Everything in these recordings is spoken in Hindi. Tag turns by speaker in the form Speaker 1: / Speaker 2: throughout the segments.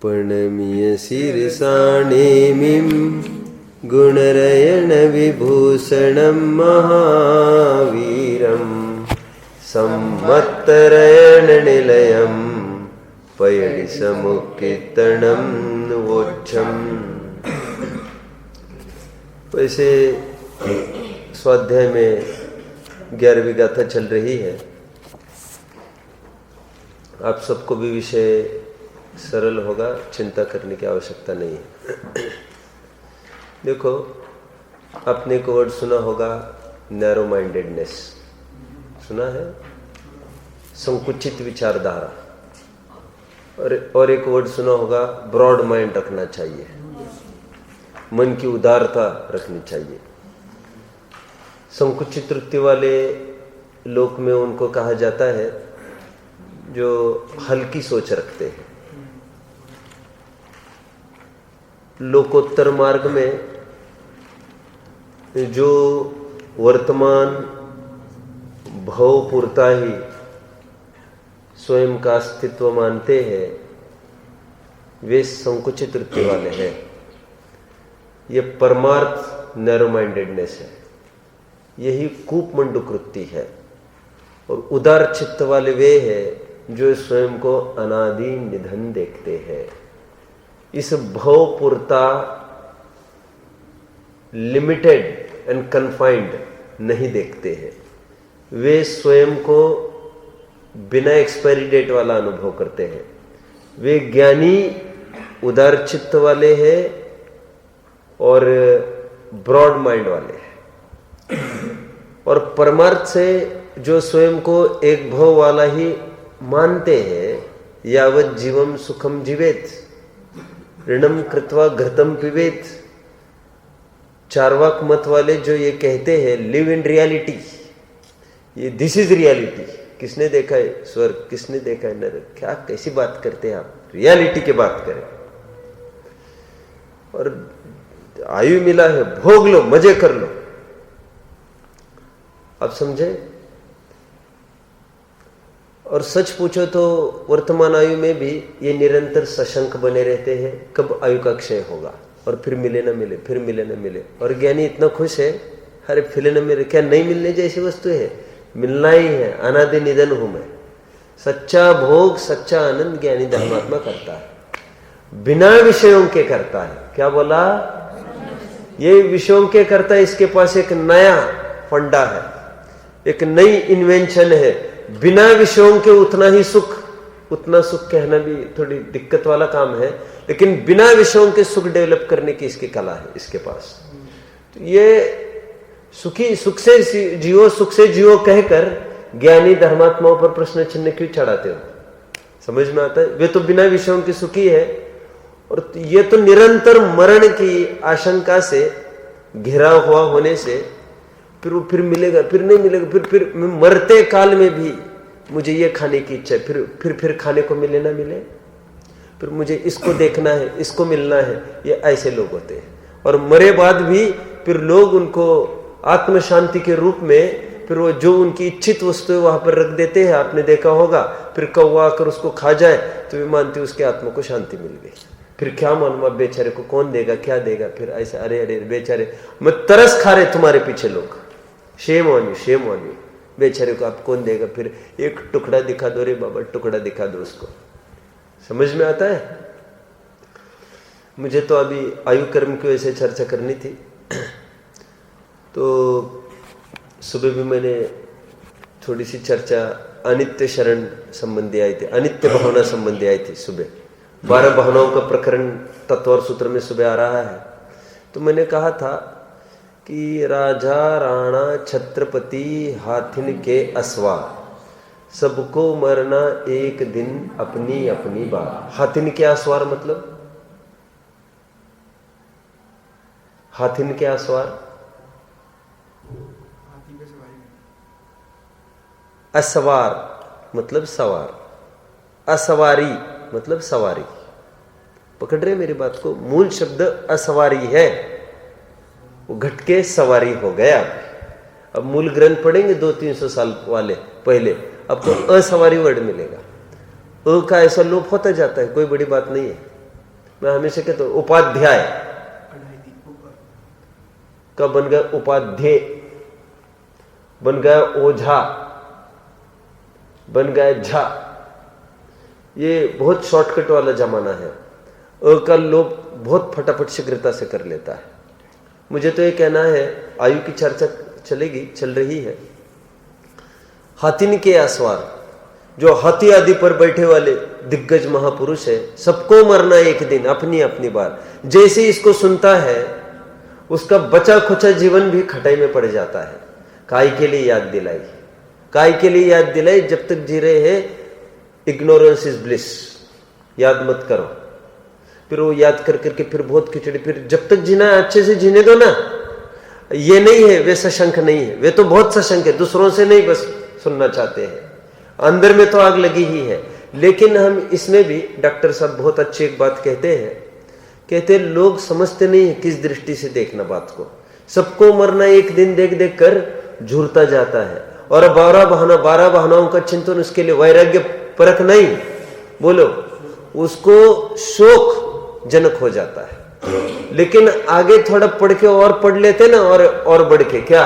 Speaker 1: प्रणमीय शीर्षाणेमिं गुणरयण विभूषणं महावीरं सम्मत्तरयण निलयं पयणि समुत्कीर्तनं वोच्छम्। वैसे स्वाध्याय में 11वीं गाथा चल रही है। आप सबको भी विषय सरल होगा, चिंता करने की आवश्यकता नहीं है। देखो, आपने एक वर्ड सुना होगा, नैरो माइंडेडनेस सुना है, संकुचित विचारधारा। और एक वर्ड सुना होगा, ब्रॉड माइंड रखना चाहिए, मन की उदारता रखनी चाहिए। संकुचित वृत्ति वाले लोक में उनको कहा जाता है जो हल्की सोच रखते हैं। लोकोत्तर मार्ग में जो वर्तमान भवपूर्ता ही स्वयं का अस्तित्व मानते हैं, वे संकुचित वृत्ति वाले हैं। ये परमार्थ नैरो माइंडेडनेस है, यही कूपमंडूक वृत्ति है। और उदार चित्त वाले वे हैं जो स्वयं को अनादि निधन देखते हैं। इस भवपूर्ता लिमिटेड एंड कन्फाइंड नहीं देखते हैं। वे स्वयं को बिना एक्सपायरी डेट वाला अनुभव करते हैं। वे ज्ञानी उदार चित्त वाले हैं और ब्रॉड माइंड वाले हैं। और परमार्थ से जो स्वयं को एक भव वाला ही मानते हैं, यावत जीवम सुखम जीवेत, ऋणम कृत्वा घृतम पिबेत। चार्वाक मत वाले जो ये कहते हैं, लिव इन रियलिटी, ये दिस इज रियलिटी। किसने देखा है स्वर्ग, किसने देखा है नरक? क्या कैसी बात करते हैं आप? रियलिटी की बात करें। और आयु मिला है, भोग लो, मजे कर लो। आप समझे? और सच पूछो तो वर्तमान आयु में भी ये निरंतर सशंक बने रहते हैं, कब आयु का क्षय होगा और फिर मिले न मिले, फिर मिले न मिले। और ज्ञानी इतना खुश है, अरे फिर न मिले, क्या नहीं मिलने जैसी वस्तु है? मिलना ही है, अनादि निधन हूं मैं। सच्चा भोग, सच्चा आनंद ज्ञानी धर्मात्मा करता है, बिना विषयों के करता है। क्या बोला? ये विषयों के करता है। इसके पास एक नया फंडा है, एक नई इन्वेंशन है। बिना विषयों के उतना ही सुख, उतना सुख कहना भी थोड़ी दिक्कत वाला काम है, लेकिन बिना विषयों के सुख डेवलप करने की इसकी कला है इसके पास। तो ये सुखी, सुख से जियो, सुख से जियो कहकर ज्ञानी धर्मात्माओं पर प्रश्न चिन्ह क्यों चढ़ाते हो? समझ में आता है? वे तो बिना विषयों के सुखी है, और ये तो निरंतर मरण की आशंका से घिरा हुआ होने से फिर मिलेगा, फिर नहीं मिलेगा, फिर मरते काल में भी मुझे ये खाने की इच्छा है, फिर खाने को मिले ना मिले, फिर मुझे इसको देखना है, इसको मिलना है। ये ऐसे लोग होते हैं। और मरे बाद भी फिर लोग उनको आत्म शांति के रूप में फिर वो जो उनकी इच्छित वस्तु है वहां पर रख देते हैं। आपने देखा होगा, फिर कौवा आकर उसको खा जाए तो वे मानते उसके आत्मा को शांति मिल गई। फिर क्या मालूम अब बेचारे को कौन देगा, क्या देगा? फिर ऐसे अरे अरे बेचारे, मैं तरस खा रहे तुम्हारे पीछे लोग, shame on you, shame on you. बेचारे को आप कौन देगा? फिर एक टुकड़ा दिखा दो रे बाबा, टुकड़ा दिखा दो उसको। समझ में आता है? मुझे तो अभी आयु कर्म की वजह से चर्चा करनी थी, तो सुबह भी मैंने थोड़ी सी चर्चा अनित्य शरण संबंधी आई थी, अनित्य भावना संबंधी आई थी। सुबह 12 भावनाओं का प्रकरण तत्व और सूत्र में सुबह आ रहा है। तो मैंने कहा था कि राजा राणा छत्रपति हाथिन के असवार, सबको मरना एक दिन अपनी अपनी बात। हाथिन के असवार मतलब हाथिन के असवार, असवार मतलब सवार, असवारी मतलब सवारी। पकड़ रहे मेरी बात को? मूल शब्द असवारी है, वो घटके सवारी हो गया। अब मूल ग्रंथ पढ़ेंगे 200-300 साल वाले पहले, अब तो असवारी वर्ड मिलेगा। अ का ऐसा लोप होता जाता है, कोई बड़ी बात नहीं है। मैं हमेशा कहता हूं उपाध्याय का बन गया उपाध्याय, बन गया ओझा, बन गया झा। ये बहुत शॉर्टकट वाला जमाना है। का लोग बहुत फटाफट शीघ्रता से कर लेता है। मुझे तो ये कहना है, आयु की चर्चा चलेगी, चल रही है। हाथिनी के आसवार, जो हाथी आदि पर बैठे वाले दिग्गज महापुरुष है, सबको मरना एक दिन, अपनी अपनी बार। जैसे इसको सुनता है, उसका बचा खुचा जीवन भी खटाई में पड़ जाता है। काय के लिए याद दिलाई, काय के लिए याद दिलाई, जब तक जी रहे हैं इग्नोरेंस इज ब्लिस, याद मत करो। फिर वो याद कर करके फिर बहुत खिचड़ी, फिर जब तक जीना है अच्छे से जीने दो ना। ये नहीं है, वे सशंक नहीं है, वे तो बहुत सशंक है, दूसरों से नहीं बस सुनना चाहते हैं, अंदर में तो आग लगी ही है। लेकिन हम इसमें भी डॉक्टर साहब बहुत अच्छी एक बात कहते हैं, कहते लोग समझते नहीं है किस दृष्टि से देखना बात को। सबको मरना एक दिन देख देख कर झूरता जाता है, और 12 बहानाओं का चिंतन, उसके लिए वैराग्य परख नहीं, बोलो उसको शोक जनक हो जाता है। लेकिन आगे थोड़ा पढ़ के और पढ़ लेते ना, और बढ़ के क्या,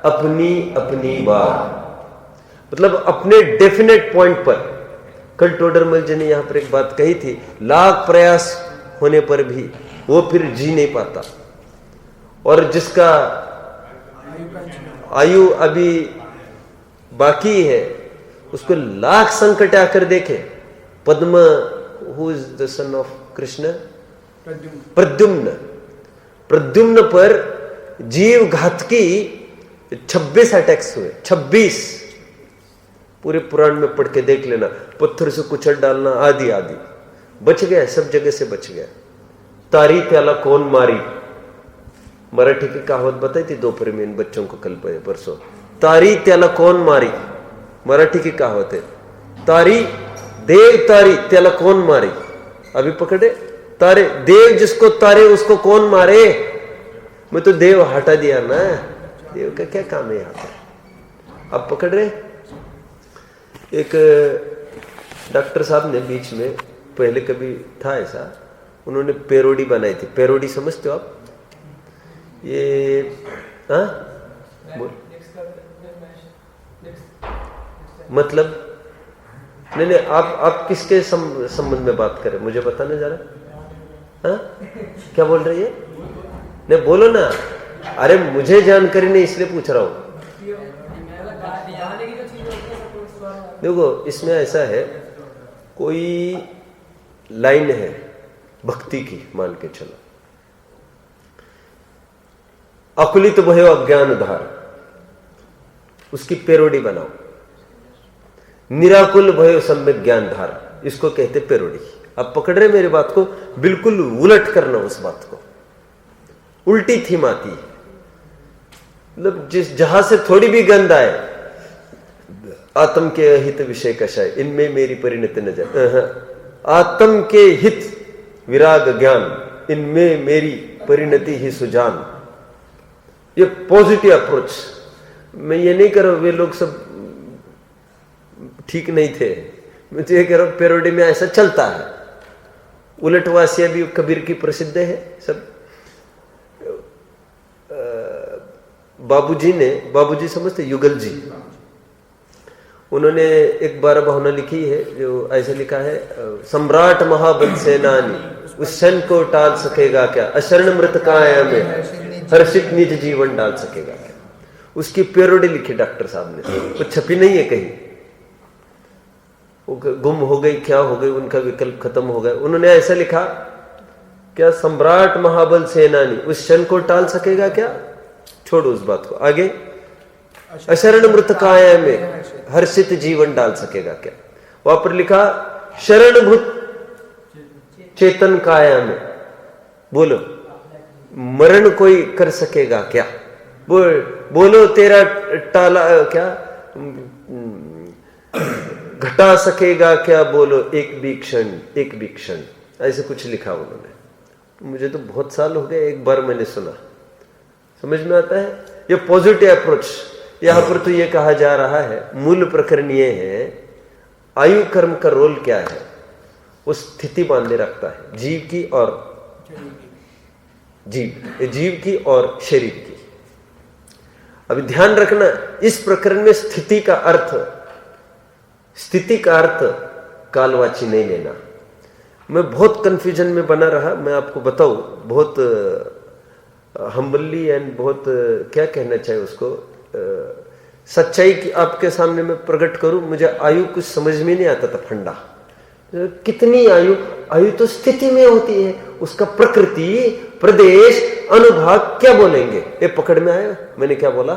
Speaker 1: अपनी अपनी बात, मतलब अपने डेफिनेट पॉइंट पर। कल टोडरमल जी ने यहां पर एक बात कही थी, लाख प्रयास होने पर भी वो फिर जी नहीं पाता, और जिसका आयु अभी बाकी है उसको लाख संकट आकर देखे। Padma, who is the son of Krishna, Pradyumna, Pradyumna पर जीव घातकी 26 अटैक्स हुए, 26। पूरे पुराण में पढ़ के देख लेना, पत्थर से कुचल डालना आदि आदि। बच गया, सब जगह से बच गया। तारी त्याला कौन मारी, मराठी की कहावत बताई थी दोपहर में इन बच्चों को कल परसों। तारी त्याला कौन मारी, मराठी की कहावत है। तारी, देव तारी त्याला कौन मारी, अभी पकड़े तारे, देव जिसको तारे उसको कौन मारे। मैं तो देव हटा दिया ना, देव का क्या काम है यहाँ पर। अब पकड़ रहे। एक डॉक्टर साहब ने बीच में, पहले कभी था ऐसा, उन्होंने पैरोडी बनाई थी। पैरोडी समझते हो आप? ये हाँ बोल, मतलब नहीं, आप किसके संबंध में बात करें, मुझे बताना जरा। हाँ क्या बोल रही है, नहीं बोलो ना। अरे मुझे जानकारी नहीं, इसलिए पूछ रहा हूं। देखो इसमें ऐसा है, कोई लाइन है भक्ति की, मान के चलो, अकुलित भयो अज्ञान धार, उसकी पैरोडी बनाओ। निराकुल भयो सम्यक ज्ञान धार, इसको कहते पैरोडी। अब पकड़ रहे मेरी बात को, बिल्कुल उलट करना उस बात को, उल्टी थीम आती है। मतलब जिस जहां से थोड़ी भी गंध आए, आत्म के हित विषय कषाय, इनमें मेरी परिणति न जाए। आत्म के हित विराग ज्ञान, इनमें मेरी परिणति ही सुजान। ये पॉजिटिव अप्रोच। मैं ये नहीं कर रहा वे लोग सब ठीक नहीं थे, मैं तो ये कह रहा हूं पैरोडी में ऐसा चलता है। उलटवासिया भी कबीर की प्रसिद्ध है सब। बाबूजी समझते, युगल जी, उन्होंने एक 12 भावना लिखी है, जो ऐसे लिखा है, सम्राट महाबल सेनानी, उस क्षण को टाल सकेगा क्या, अशरण मृत काया में हर्षित निज जीवन डाल सकेगा क्या। उसकी पैरोडी लिखी डॉक्टर साहब ने, वो छपी नहीं है कहीं। वो गुम हो गई, क्या हो गई, उनका विकल्प खत्म हो गया। उन्होंने ऐसा लिखा, क्या सम्राट महाबल सेनानी उस क्षण को टाल सकेगा क्या। छोड़ो उस बात को, आगे अशरण मृत काया में हर्षित जीवन डाल सकेगा क्या। वहां पर लिखा शरणभूत चेतन काया में, बोलो मरण कोई कर सकेगा क्या। बोलो तेरा टाला क्या, घटा सकेगा क्या, बोलो एक भी क्षण, ऐसे कुछ लिखा उन्होंने। मुझे तो बहुत साल हो गए, एक बार मैंने सुना, समझ में आता है। ये पॉजिटिव अप्रोच। यहां पर तो ये कहा जा रहा है, मूल प्रकरण ये है, आयु कर्म का रोल क्या है। वो स्थिति बांधे रखता है, जीव की और जीव की और शरीर की। अभी ध्यान रखना, इस प्रकरण में स्थिति का अर्थ कालवाची नहीं लेना। मैं बहुत कंफ्यूजन में बना रहा, मैं आपको बताऊं, बहुत हम्बली एंड बहुत क्या कहना चाहिए उसको, सच्चाई की आपके सामने मैं प्रकट करूं। मुझे आयु कुछ समझ में नहीं आता था, फंडा कितनी आयु तो स्थिति में होती है, उसका प्रकृति, प्रदेश, अनुभाग क्या बोलेंगे, ये पकड़ में आया मैंने क्या बोला।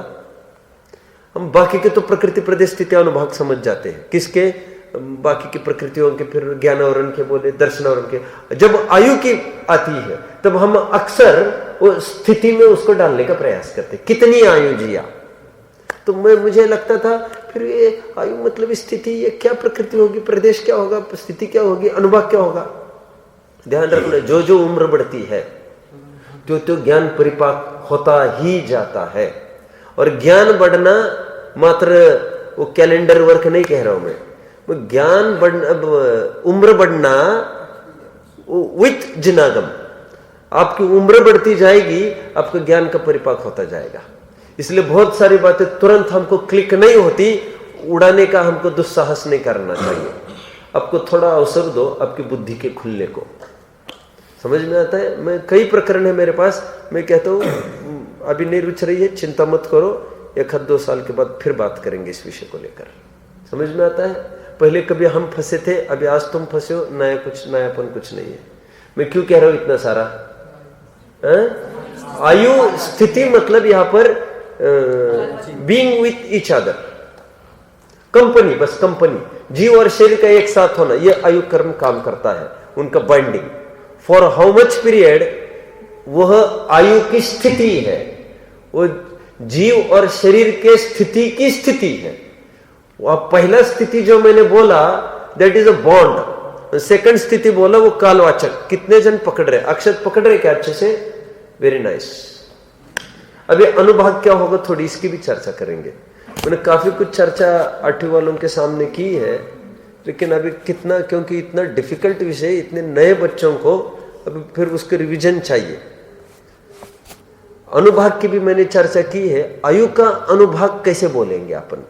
Speaker 1: हम बाकी के तो प्रकृति, प्रदेश, स्थिति, अनुभाग समझ जाते हैं, किसके, बाकी की प्रकृतियों के, फिर ज्ञानावरण के बोले, दर्शनावरण के। जब आयु की आती है तब हम अक्सर वो स्थिति में उसको डालने का प्रयास करते, कितनी आयु जिया। तो मुझे लगता था फिर ये आयु मतलब स्थिति, ये क्या प्रकृति होगी, प्रदेश क्या होगा, स्थिति क्या होगी, अनुभाग क्या होगा। ध्यान रखना, जो जो उम्र बढ़ती है तो ज्ञान परिपाक होता ही जाता है। और ज्ञान बढ़ना मात्र वो कैलेंडर वर्क नहीं कह रहा हूं मैं, ज्ञान बढ़ना, उम्र बढ़ना विथ जिनागम, आपकी उम्र बढ़ती जाएगी, आपका ज्ञान का परिपाक होता जाएगा। इसलिए बहुत सारी बातें तुरंत हमको क्लिक नहीं होती, उड़ाने का हमको दुस्साहस नहीं करना चाहिए। आपको थोड़ा अवसर दो आपकी बुद्धि के खुलने को, समझ में आता है। मैं कई प्रकरण है मेरे पास, मैं कहता हूं अभी नहीं रुच रही है, चिंता मत करो, 1-2 साल के बाद फिर बात करेंगे इस विषय को लेकर। समझ में आता है, पहले कभी हम फंसे थे, अभी आज तुम फंसे हो, नयापन कुछ नहीं है। मैं क्यों कह रहा हूं इतना सारा, आयु स्थिति मतलब यहां पर being with each other, company, बस कंपनी, जीव और शरीर का एक साथ होना, यह आयु कर्म काम करता है, उनका binding. For how much period, वह आयु की स्थिति है, वो जीव और शरीर के स्थिति की स्थिति है। वह पहला स्थिति जो मैंने बोला that is a bond, second स्थिति बोला वो कालवाचक। कितने जन पकड़ रहे, अक्षत पकड़ रहे क्या अच्छे से, वेरी नाइस। अभी अनुभाग क्या होगा, थोड़ी इसकी भी चर्चा करेंगे। मैंने काफी कुछ चर्चा 8वीं वालों के सामने की है, लेकिन अभी कितना, क्योंकि इतना डिफिकल्ट विषय, इतने नए बच्चों को अभी फिर उसके रिवीजन चाहिए। अनुभाग की भी मैंने चर्चा की है। आयु का अनुभाग कैसे बोलेंगे अपन,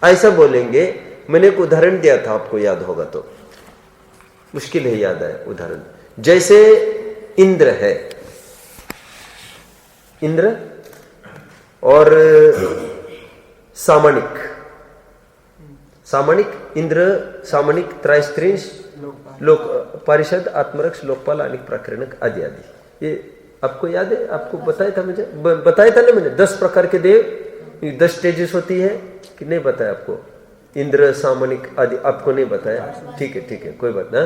Speaker 1: ऐसा बोलेंगे, मैंने एक उदाहरण दिया था, आपको याद होगा तो, मुश्किल है याद आए उदाहरण। जैसे इंद्र है, इंद्र और सामणिक, इंद्र, सामणिक, त्रैस्त्रिंश, लोक, पारिषद, आत्मरक्ष, लोकपाल, अनेक प्राकरणक आदि आदि। ये आपको याद है, आपको बताया था, मुझे बताया था ना मैंने, 10 प्रकार के देव, 10 स्टेजेस होती है कि नहीं बताया आपको, इंद्र, सामणिक आदि आपको नहीं बताया, ठीक है कोई बात ना।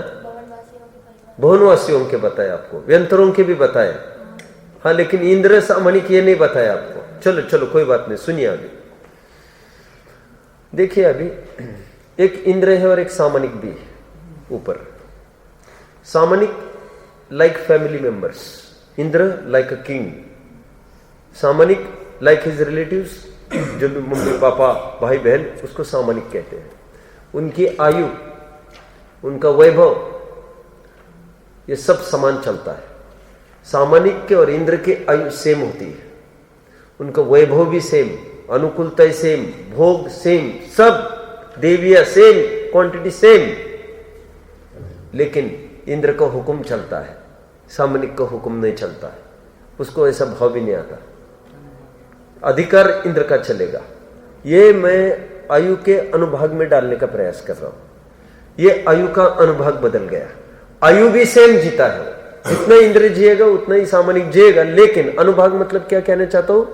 Speaker 1: भुवनवासियों के बताया आपको, व्यंतरों के भी बताया, हाँ, लेकिन इंद्र, सामणिक ये नहीं बताया आपको। चलो कोई बात नहीं, सुनिए अभी देखिए। अभी एक इंद्र है और एक सामणिक भी है ऊपर। सामणिक like family members, Indra like a king, सामणिक लाइक हिज रिलेटिव्स, जो भी मम्मी पापा भाई बहन, उसको सामणिक कहते हैं। उनकी आयु, उनका वैभव, ये सब समान चलता है। सामणिक के और इंद्र के आयु सेम होती है, उनका वैभव भी सेम, अनुकूलता सेम, भोग सेम, सब देविया सेम, क्वांटिटी सेम, लेकिन इंद्र का हुक्म चलता है, सामणिक का हुक्म नहीं चलता है, उसको ऐसा भाव भी नहीं आता। अधिकार इंद्र का चलेगा। ये मैं आयु के अनुभाग में डालने का प्रयास कर रहा हूं। ये आयु का अनुभाग बदल गया, आयु भी सेम जीता है, जितना इंद्र जिएगा उतना ही सामणिक जिएगा, लेकिन अनुभाग मतलब क्या कहना चाहता हूं,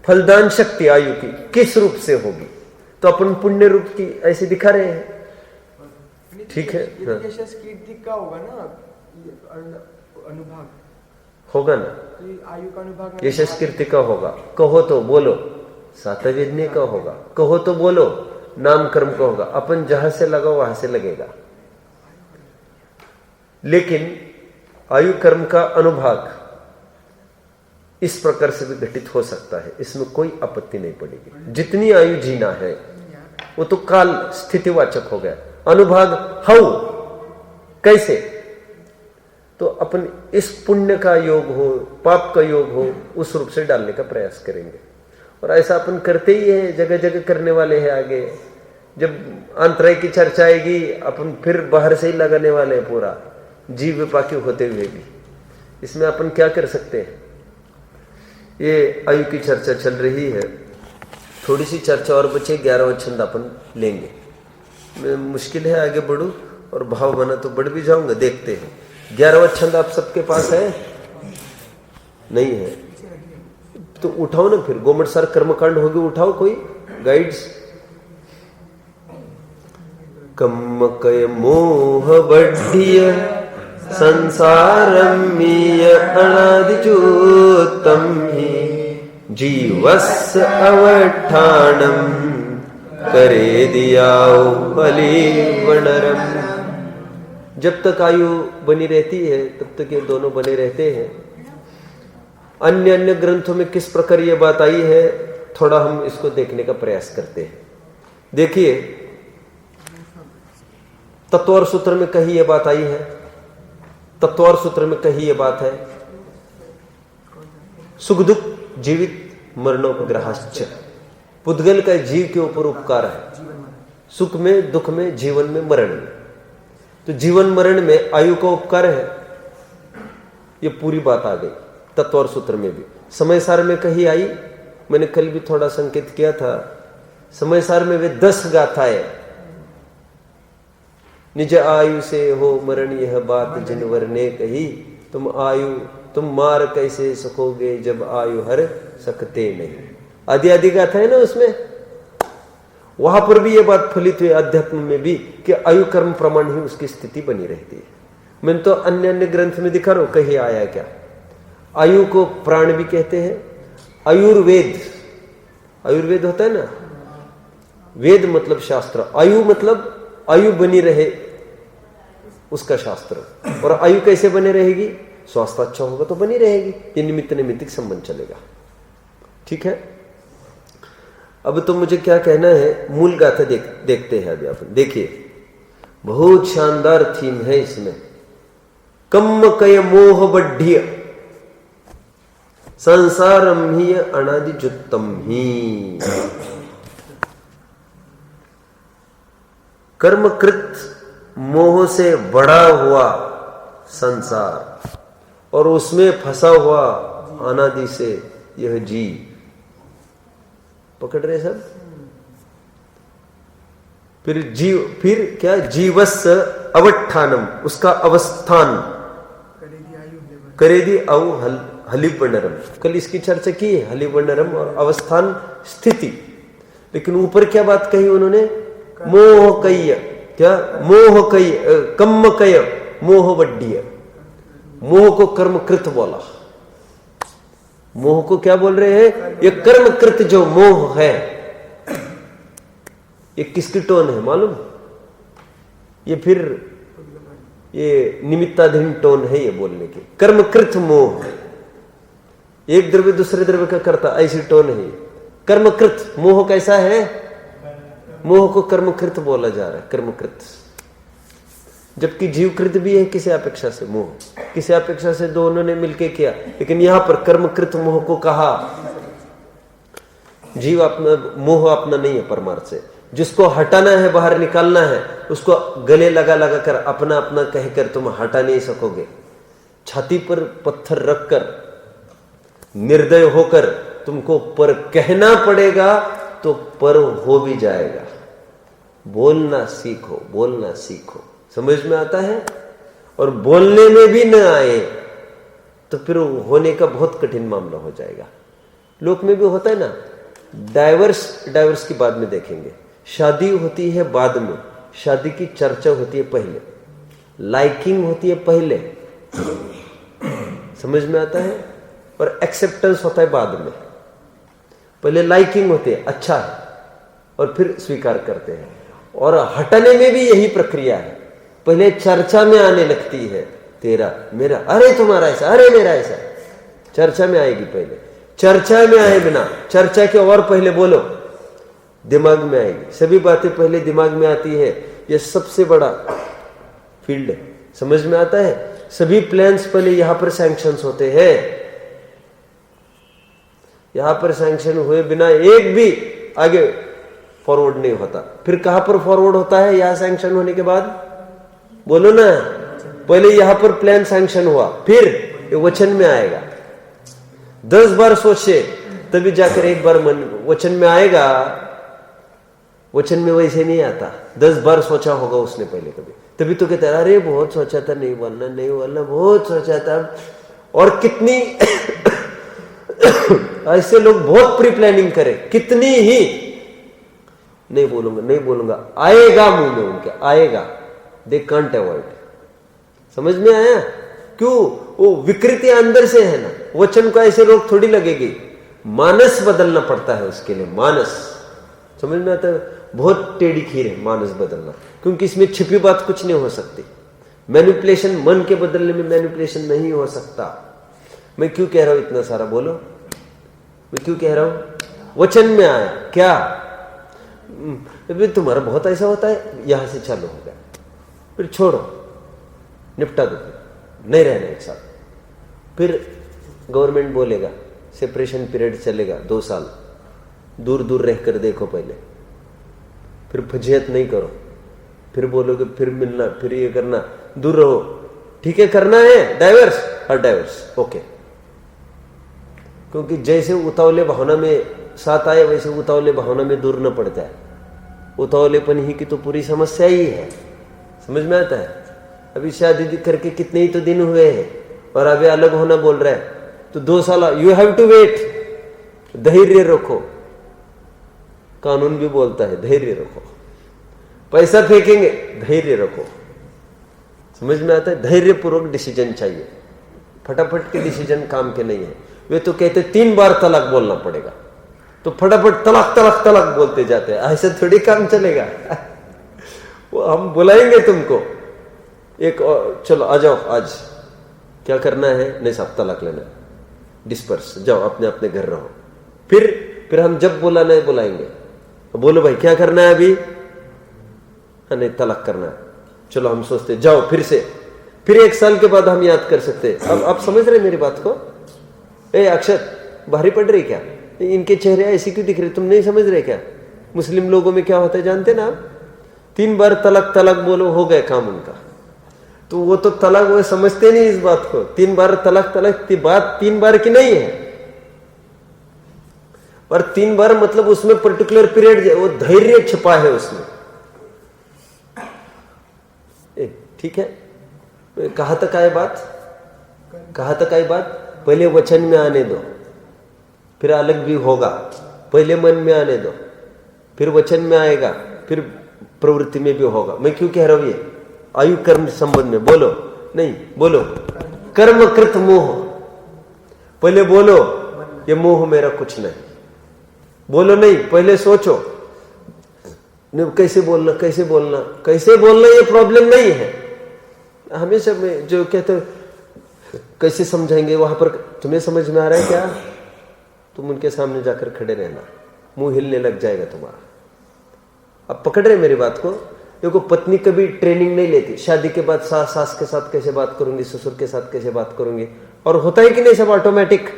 Speaker 1: फलदान शक्ति आयु की किस रूप से होगी, तो अपन पुण्य रूप की ऐसे दिखा रहे हैं, ठीक है।
Speaker 2: का होगा ना अनुभाग,
Speaker 1: होगा ना,
Speaker 2: आयु का अनुभाग
Speaker 1: यशस कीर्ति का होगा, कहो तो बोलो, सातवेदनीय का होगा, कहो तो बोलो, नाम कर्म का होगा, अपन जहां से लगाओ वहां से लगेगा। लेकिन आयु कर्म का अनुभाग इस प्रकार से भी घटित हो सकता है, इसमें कोई आपत्ति नहीं पड़ेगी। जितनी आयु जीना है वो तो काल स्थितिवाचक हो गया। अनुभाग हाउ, कैसे? तो अपन इस पुण्य का योग हो, पाप का योग हो, उस रूप से डालने का प्रयास करेंगे। और ऐसा अपन करते ही है, जगह जगह करने वाले हैं। आगे जब अंतराय की चर्चा आएगी, अपन फिर बाहर से ही लगाने वाले हैं पूरा, जीव विपाकी होते हुए भी। इसमें अपन क्या कर सकते हैं? ये आयु की चर्चा चल रही है, थोड़ी सी चर्चा और बचे, 11वां छंद अपन लेंगे। मुश्किल है, आगे बढ़ूं और भाव बना तो बढ़ भी जाऊंगा, देखते हैं। 11वां छंद आप सबके पास है? नहीं है तो उठाओ ना फिर, गोमट सार कर्मकांड होगी, उठाओ कोई गाइड्स। कम्म कय मोह बढ़िय संसारमीय अनादिचूतम ही जीवस् अवठानम करे दियाओ बलिवनरम। जब तक आयु बनी रहती है तब तक ये दोनों बने रहते हैं। अन्य अन्य ग्रंथों में किस प्रकार ये बात आई है, थोड़ा हम इसको देखने का प्रयास करते हैं। देखिए, तत्वार सूत्र में कहीं ये बात आई है, तत्वार सूत्र में कहीं ये बात है, सुख दुख जीवित मरणोपग्रहाश्च। पुद्गल का जीव के ऊपर उपकार है, सुख में, दुख में, जीवन में, मरण में। तो जीवन मरण में आयु का उपकार है, ये पूरी बात आ गई तत्वार सूत्र में भी। समय सार में कहीं आई, मैंने कल भी थोड़ा संकेत किया था। समय सार में वे 10 गाथाएं, निज आयु से हो मरण यह बात जिनवर ने कही, तुम मार कैसे सकोगे जब आयु हर सकते नहीं। आदि आदि गाथा है ना उसमें, वहां पर भी ये बात फलित हुई अध्यात्म में भी कि आयु कर्म प्रमाण ही उसकी स्थिति बनी रहती है। मैंने तो अन्य अन्य ग्रंथ में दिखा रहा हूं, कहीं आया क्या? आयु को प्राण भी कहते हैं। आयुर्वेद, आयुर्वेद होता है ना, वेद मतलब शास्त्र, आयु मतलब आयु बनी रहे उसका शास्त्र। और आयु कैसे बने रहेगी? स्वास्थ्य अच्छा होगा तो बनी रहेगी, ये निमित्त नैमित्तिक संबंध चलेगा। ठीक है, अब तो मुझे क्या कहना है, मूल गाथा देखते हैं अभी अपन। देखिए, बहुत शानदार थीम है इसमें। कम्म कय मोह बढ़िय संसारम ही अनादि जुत्तम ही। कर्मकृत मोह से बड़ा हुआ संसार और उसमें फंसा हुआ अनादि से यह जीव। पकड़ रहे सब? फिर क्या? जीवस्य अवठानम, उसका अवस्थान करेदी औ हलिबनरम। कल इसकी चर्चा की है, हलिबनरम और अवस्थान स्थिति। लेकिन ऊपर क्या बात कही उन्होंने? मोह कय, क्या? मोह कय, कम्म कय मोह वड्डीय। मोह को कर्मकृत बोला। मोह को क्या बोल रहे हैं? ये कर्मकृत जो मोह है, ये किसकी टोन है मालूम? ये फिर ये निमित्ताधीन टोन है ये बोलने की। कर्मकृत मोह, एक द्रव्य दूसरे द्रव्य का करता, ऐसी टोन है। कर्मकृत मोह कैसा है? मोह को कर्मकृत बोला जा रहा है, कर्मकृत। जबकि जीवकृत भी है किसी अपेक्षा से मोह, किसी अपेक्षा से दोनों ने मिलके किया, लेकिन यहां पर कर्मकृत मोह को कहा। जीव अपना, मोह अपना नहीं है परमार्थ से। जिसको हटाना है, बाहर निकालना है, उसको गले लगा लगा कर अपना अपना कहकर तुम हटा नहीं सकोगे। छाती पर पत्थर रखकर निर्दय होकर तुमको पर कहना पड़ेगा तो पर हो भी जाएगा। बोलना सीखो, बोलना सीखो। समझ में आता है? और बोलने में भी न आए तो फिर होने का बहुत कठिन मामला हो जाएगा। लोक में भी होता है ना, डाइवर्स की बाद में देखेंगे। शादी होती है बाद में, शादी की चर्चा होती है पहले, लाइकिंग होती है पहले। समझ में आता है? और एक्सेप्टेंस होता है बाद में। पहले लाइकिंग होती है, अच्छा है, और फिर स्वीकार करते हैं। और हटाने में भी यही प्रक्रिया है। पहले चर्चा में आने लगती है, तेरा मेरा, अरे तुम्हारा ऐसा, अरे मेरा ऐसा, चर्चा में आएगी। पहले चर्चा में आए बिना, चर्चा के और पहले बोलो, दिमाग में आएगी। सभी बातें पहले दिमाग में आती है। यह सबसे बड़ा फील्ड है, समझ में आता है? सभी प्लान्स पहले यहां पर सैंक्शंस होते हैं, यहां पर सैंक्शन हुए बिना एक भी आगे फॉरवर्ड नहीं होता। फिर कहां पर फॉरवर्ड होता है यहां सैंक्शन होने के बाद? बोलो ना, पहले यहां पर प्लान सैंक्शन हुआ, फिर ये वचन में आएगा। 10 बार सोचे तभी जाकर एक बार मन वचन में आएगा। वचन में वैसे नहीं आता, 10 बार सोचा होगा उसने पहले कभी, तभी तो कहता है अरे बहुत सोचा था, नहीं बोलना, बहुत सोचा था। और कितनी ऐसे लोग बहुत प्री प्लानिंग करें, कितनी ही नहीं बोलूंगा, आएगा मुंह में उनके, आएगा, दे कांट अवॉइड। समझ में आया? क्यों? वो विकृति अंदर से है ना, वचन को ऐसे रोक थोड़ी लगेगी, मानस बदलना पड़ता है उसके लिए, मानस। समझ में आता है? बहुत टेढ़ी खीर है मानस बदलना, क्योंकि इसमें छिपी बात कुछ नहीं हो सकती। मैनिपुलेशन, मन के बदलने में मैनिपुलेशन नहीं हो सकता। मैं क्यों कह रहा हूं इतना सारा? बोलो, मैं क्यों कह रहा हूं? वचन में आया क्या? तुम्हारा बहुत ऐसा होता है, यहां से चालू हो गया, फिर छोड़ो, निपटा दो, नहीं रहना एक साथ। फिर गवर्नमेंट बोलेगा सेपरेशन पीरियड चलेगा 2 साल, दूर दूर रहकर देखो पहले, फिर फजीहत नहीं करो, फिर बोलोगे फिर मिलना, फिर ये करना, दूर रहो। ठीक है, करना है डाइवर्स, और डाइवर्स ओके। क्योंकि जैसे उतावले भावना में साथ आए, वैसे उतावले भावना में दूर न पड़ता है। उतावलेपन ही की तो पूरी समस्या ही है। समझ में आता है? अभी शादी करके कितने ही तो दिन हुए हैं और अभी अलग होना बोल रहा है, तो 2 साल यू हैव टू वेट। धैर्य रखो, कानून भी बोलता है धैर्य रखो। पैसा फेंकेंगे, धैर्य रखो। समझ में आता है? धैर्य पूर्वक डिसीजन चाहिए, फटाफट के डिसीजन काम के नहीं है। वे तो कहते 3 बार तलाक बोलना पड़ेगा, तो फटाफट तलाक तलाक तलाक बोलते जाते हैं। ऐसे थोड़ी काम चलेगा। वो हम बुलाएंगे तुमको, एक चलो आ जाओ, आज क्या करना है? नहीं साहब तलाक लेना है, डिस्पर्स, जाओ अपने अपने घर रहो। फिर हम जब बुलाना है बुलाएंगे, बोलो भाई क्या करना है अभी? नहीं तलाक करना है, चलो हम सोचते जाओ फिर 1 साल के बाद हम याद कर सकते। अब आप समझ रहे मेरी बात को? ए अक्षत, भारी पड़ रही क्या? इनके चेहरे ऐसे क्यों दिख रहे? तुम नहीं समझ रहे क्या? मुस्लिम लोगों में क्या होता है जानते ना आप? 3 बार तलाक तलाक बोलो, हो गया काम उनका। तो वो तो तलाक, वो समझते नहीं इस बात को। 3 बार तलाक तलाक की बात 3 बार की नहीं है, पर 3 बार मतलब उसमें पर्टिकुलर पीरियड, वो धैर्य छिपा है उसमें। ठीक है, कहां तक आए बात? कहां तक आई बात? पहले वचन में आने दो, फिर अलग भी होगा। पहले मन में आने दो, फिर वचन में आएगा, फिर प्रवृत्ति में भी होगा। मैं क्यों कह रहा हूं ये? आयु कर्म संबंध में बोलो, नहीं बोलो, कर्मकृत मोह। पहले बोलो ये मोह मेरा कुछ नहीं, बोलो नहीं, पहले सोचो कैसे बोलना ये प्रॉब्लम नहीं है। हमेशा में जो कहते हो कैसे समझाएंगे, वहां पर तुम्हें समझ में आ रहा है क्या? तुम उनके सामने जाकर खड़े रहना, मुंह हिलने लग जाएगा तुम्हारा। अब पकड़ रहे मेरी बात को? देखो, पत्नी कभी ट्रेनिंग नहीं लेती, शादी के बाद सास के साथ कैसे बात करूंगी, ससुर के साथ कैसे बात करूंगी, और होता है कि नहीं सब ऑटोमेटिक।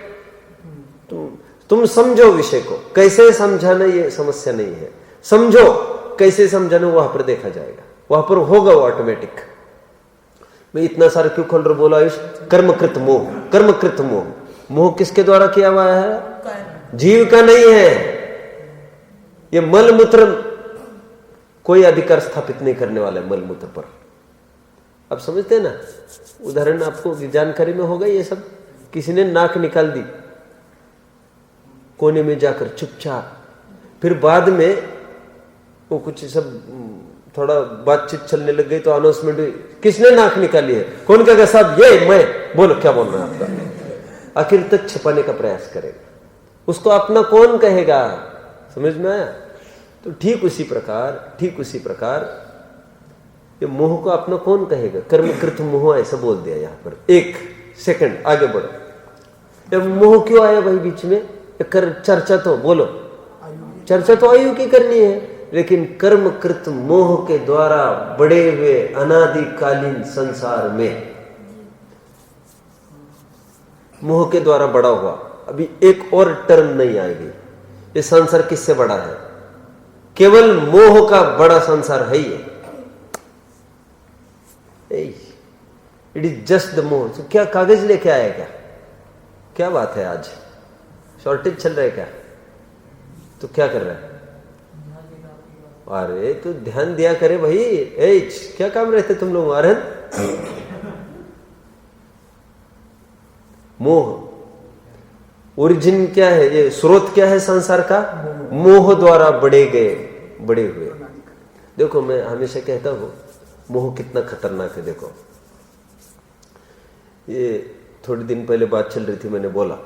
Speaker 1: तुम समझो विषय को, कैसे समझाना ये समस्या नहीं है, समझो कैसे समझाना, वहां पर देखा जाएगा, वहां पर होगा वो ऑटोमेटिक। मैं इतना सारा क्यों खोल रहा बोला आयुष? कर्मकृत मोह, कर्मकृत मोह। मोह किसके द्वारा किया हुआ है? जीव का नहीं है। ये मल मूत्र कोई अधिकार स्थापित नहीं करने वाला है मल मूत्र पर। अब समझते हैं ना? उदाहरण आपको जानकारी में होगा ये सब। किसी ने नाक निकाल दी कोने में जाकर चुपचाप, फिर बाद में वो कुछ सब थोड़ा बातचीत चलने लग गई तो अनाउंसमेंट हुई, किसने नाक निकाली है? कौन कहेगा साहब ये मैं? बोलो क्या बोल रहा है आपका? आखिर तक छिपाने का प्रयास करेगा, उसको अपना कौन कहेगा? समझ में आया? तो ठीक उसी प्रकार ये मोह को अपना कौन कहेगा? कर्मकृत मोह ऐसा बोल दिया यहां पर। 1 सेकंड आगे बढ़ो। ये मोह क्यों आया भाई बीच में? चर्चा तो बोलो, चर्चा तो आयु की करनी है। लेकिन कर्मकृत मोह के द्वारा बड़े हुए अनादिकालीन संसार में, मोह के द्वारा बड़ा हुआ, अभी एक और टर्म नहीं आएगी। ये संसार किससे बड़ा है? केवल मोह का बड़ा संसार है ये। इट इज जस्ट द मोह। तो क्या कागज लेके आया क्या? क्या बात है, आज शॉर्टेज चल रहा है क्या? तो क्या कर रहा है? अरे तो ध्यान दिया करे भाई। क्या काम रहते तुम लोग? आरहन मोह ओरिजिन क्या है? ये स्रोत क्या है संसार का? मोह द्वारा बड़े हुए। देखो मैं हमेशा कहता हूं मोह कितना खतरनाक है। देखो ये थोड़े दिन पहले बात चल रही थी, मैंने बोला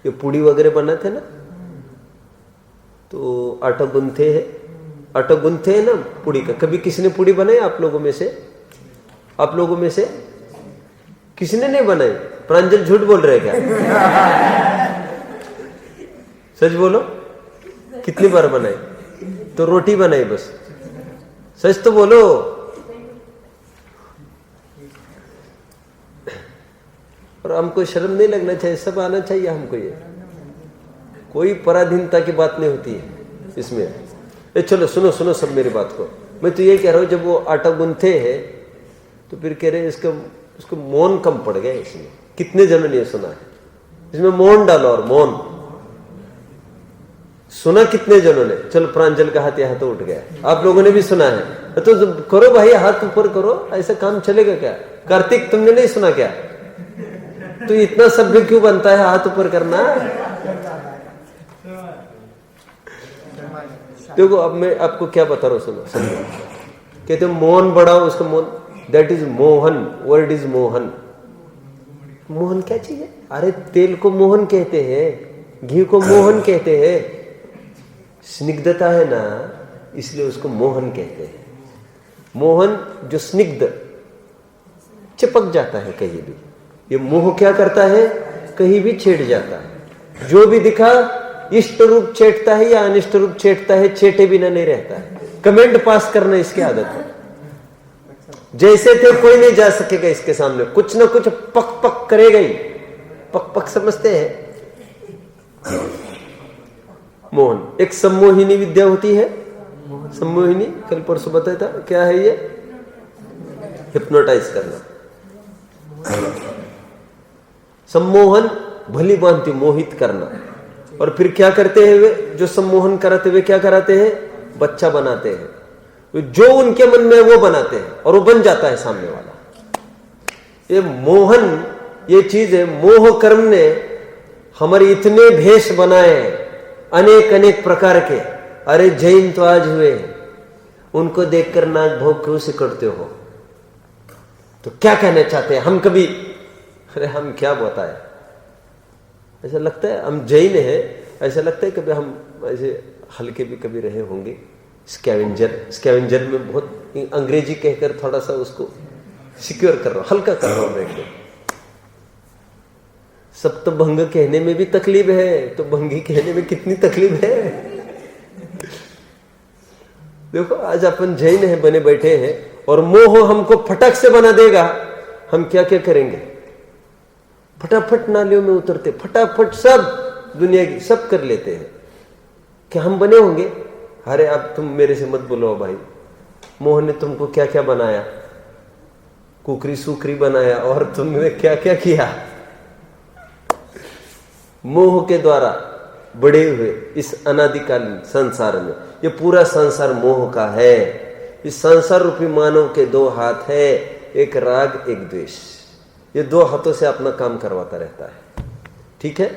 Speaker 1: ये पूड़ी वगैरह बनाते ना, तो आटा गूंथते हैं ना पूड़ी का। कभी किसी ने पूड़ी बनाई आप लोगों में से? आप लोगों में से किसी ने नहीं बनाई? प्रांजल झूठ बोल रहे क्या? सच बोलो, कितनी बार बनाई? तो रोटी बनाई बस, सच तो बोलो। और हमको शर्म नहीं लगना चाहिए, सब आना चाहिए हमको। ये कोई पराधीनता की बात नहीं होती है इसमें। चलो सुनो सब मेरी बात को। मैं तो ये कह रहा हूं, जब वो आटा गूंथते हैं तो फिर कह रहे इसको मौन कम पड़ गया इसमें। कितने जनों ने सुना है? इसमें मौन डालो, और मौन सुना कितने जनों ने? चलो प्रांजल का हाथ तो उठ गया, आप लोगों ने भी सुना है। तो करो भाई, हाथ ऊपर करो, ऐसा काम चलेगा क्या? कार्तिक तुमने नहीं सुना क्या? तो इतना सभ्य क्यों बनता है हाथ ऊपर करना? देखो अब मैं आपको क्या बता रहा हूं, सुनो। कहते मौन बढ़ाओ उसका मौन, that is Mohan. Word is Mohan. Mohan क्या चीज है? अरे तेल को मोहन कहते हैं, घी को मोहन कहते हैं। स्निग्धता है ना, इसलिए उसको मोहन कहते हैं। मोहन जो स्निग्ध, चिपक जाता है कहीं भी। ये मोह क्या करता है? कहीं भी छेड़ जाता है। जो भी दिखा इष्ट रूप छेड़ता है या अनिष्ट रूप छेड़ता है, छेटे बिना नहीं रहता है। कमेंट पास करना इसकी आदत है। जैसे थे कोई नहीं जा सकेगा इसके सामने, कुछ ना कुछ पक पक करेगा ही। पक पक समझते हैं? मोहन एक सम्मोहिनी विद्या होती है। सम्मोहिनी कल परसों बताया था, क्या है ये? हिप्नोटाइज करना। सम्मोहन भली भांति मोहित करना। और फिर क्या करते हैं वे जो सम्मोहन कराते? वे क्या कराते हैं? बच्चा बनाते हैं। जो उनके मन में वो बनाते हैं और वो बन जाता है सामने वाला। ये मोहन, ये चीज है। मोह कर्म ने हमारे इतने भेष बनाए, अनेक प्रकार के। अरे जैन तो आज हुए, उनको देखकर नाक भोग क्यों सिकड़ते हो? तो क्या कहना चाहते हैं हम? कभी अरे हम क्या बताए, ऐसा लगता है हम जैन है, ऐसा लगता है कभी हम ऐसे हल्के भी कभी रहे होंगे। स्कैवेंजर में बहुत अंग्रेजी कहकर थोड़ा सा उसको सिक्योर कर रहा हूं, हल्का कर रहा हूं मैं एकदम। सब तो भंग कहने में भी तकलीफ है, तो भंगी कहने में कितनी तकलीफ है। देखो आज अपन जैन है बने बैठे हैं और मोह हमको फटक से बना देगा। हम क्या क्या करेंगे? फटाफट नालियों में उतरते, फटाफट सब दुनिया की सब कर लेते हैं। क्या हम बने होंगे? अरे अब तुम मेरे से मत बोलो भाई, मोह ने तुमको क्या क्या बनाया, कुकरी सुकरी बनाया, और तुमने क्या क्या किया। मोह के द्वारा बड़े हुए इस अनादिकालीन संसार में, ये पूरा संसार मोह का है। इस संसार रूपी मानव के दो हाथ है, एक राग एक द्वेष। ये दो हाथों से अपना काम करवाता रहता है। ठीक है,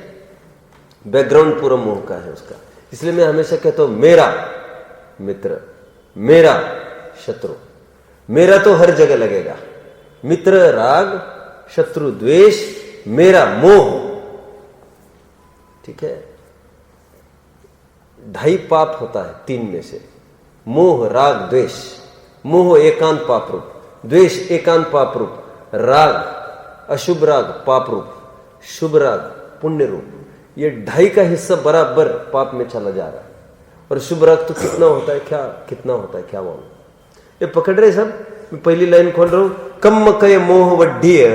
Speaker 1: बैकग्राउंड पूरा मोह का है उसका। इसलिए मैं हमेशा कहता हूं मेरा मित्र, मेरा शत्रु। मेरा तो हर जगह लगेगा, मित्र राग, शत्रु द्वेष, मेरा मोह। ठीक है, 2.5 पाप होता है 3 में से, मोह राग द्वेष। मोह एकांत पाप रूप, द्वेष एकांत पाप रूप, राग अशुभ राग पाप रूप, शुभ राग पुण्य रूप। ये 2.5 का हिस्सा बराबर पाप में चला जा रहा है। और शुभ राग तो कितना होता है, क्या कितना होता है क्या मालूम। ये पकड़ रहे सब। मैं पहली लाइन खोल रहा हूं। कम कय मोह वड्ढीय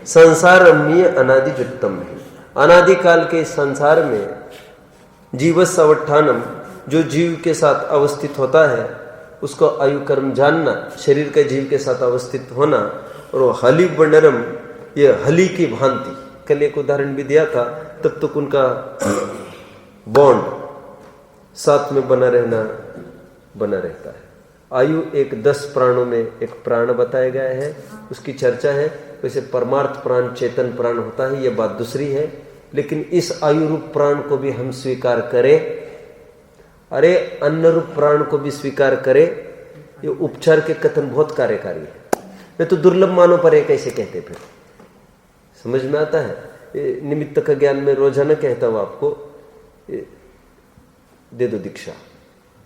Speaker 1: संसार मीय अनादि जुत्तम है। अनादिकाल के संसार में जीवस अवठानम, जो जीव के साथ अवस्थित होता है उसको आयु कर्म जानना, शरीर के जीव के साथ अवस्थित होना। और वो हली बंडरम, ये हली की भांति, कल एक उदाहरण भी दिया था, तब तक उनका बॉन्ड साथ में बना रहता है। आयु एक 10 प्राणों में एक प्राण बताया गया है, उसकी चर्चा है। वैसे परमार्थ प्राण चेतन प्राण होता है, ये बात दूसरी है। लेकिन इस आयु रूप प्राण को भी हम स्वीकार करें, अरे अन्न रूप प्राण को भी स्वीकार करें, ये उपचार के कथन बहुत कार्यकारी है। ये तो दुर्लभ मानो पर एक ऐसे कहते, फिर समझ में आता है। ये निमित्त का ज्ञान में रोजाना कहता हूं आपको, दे दो दीक्षा,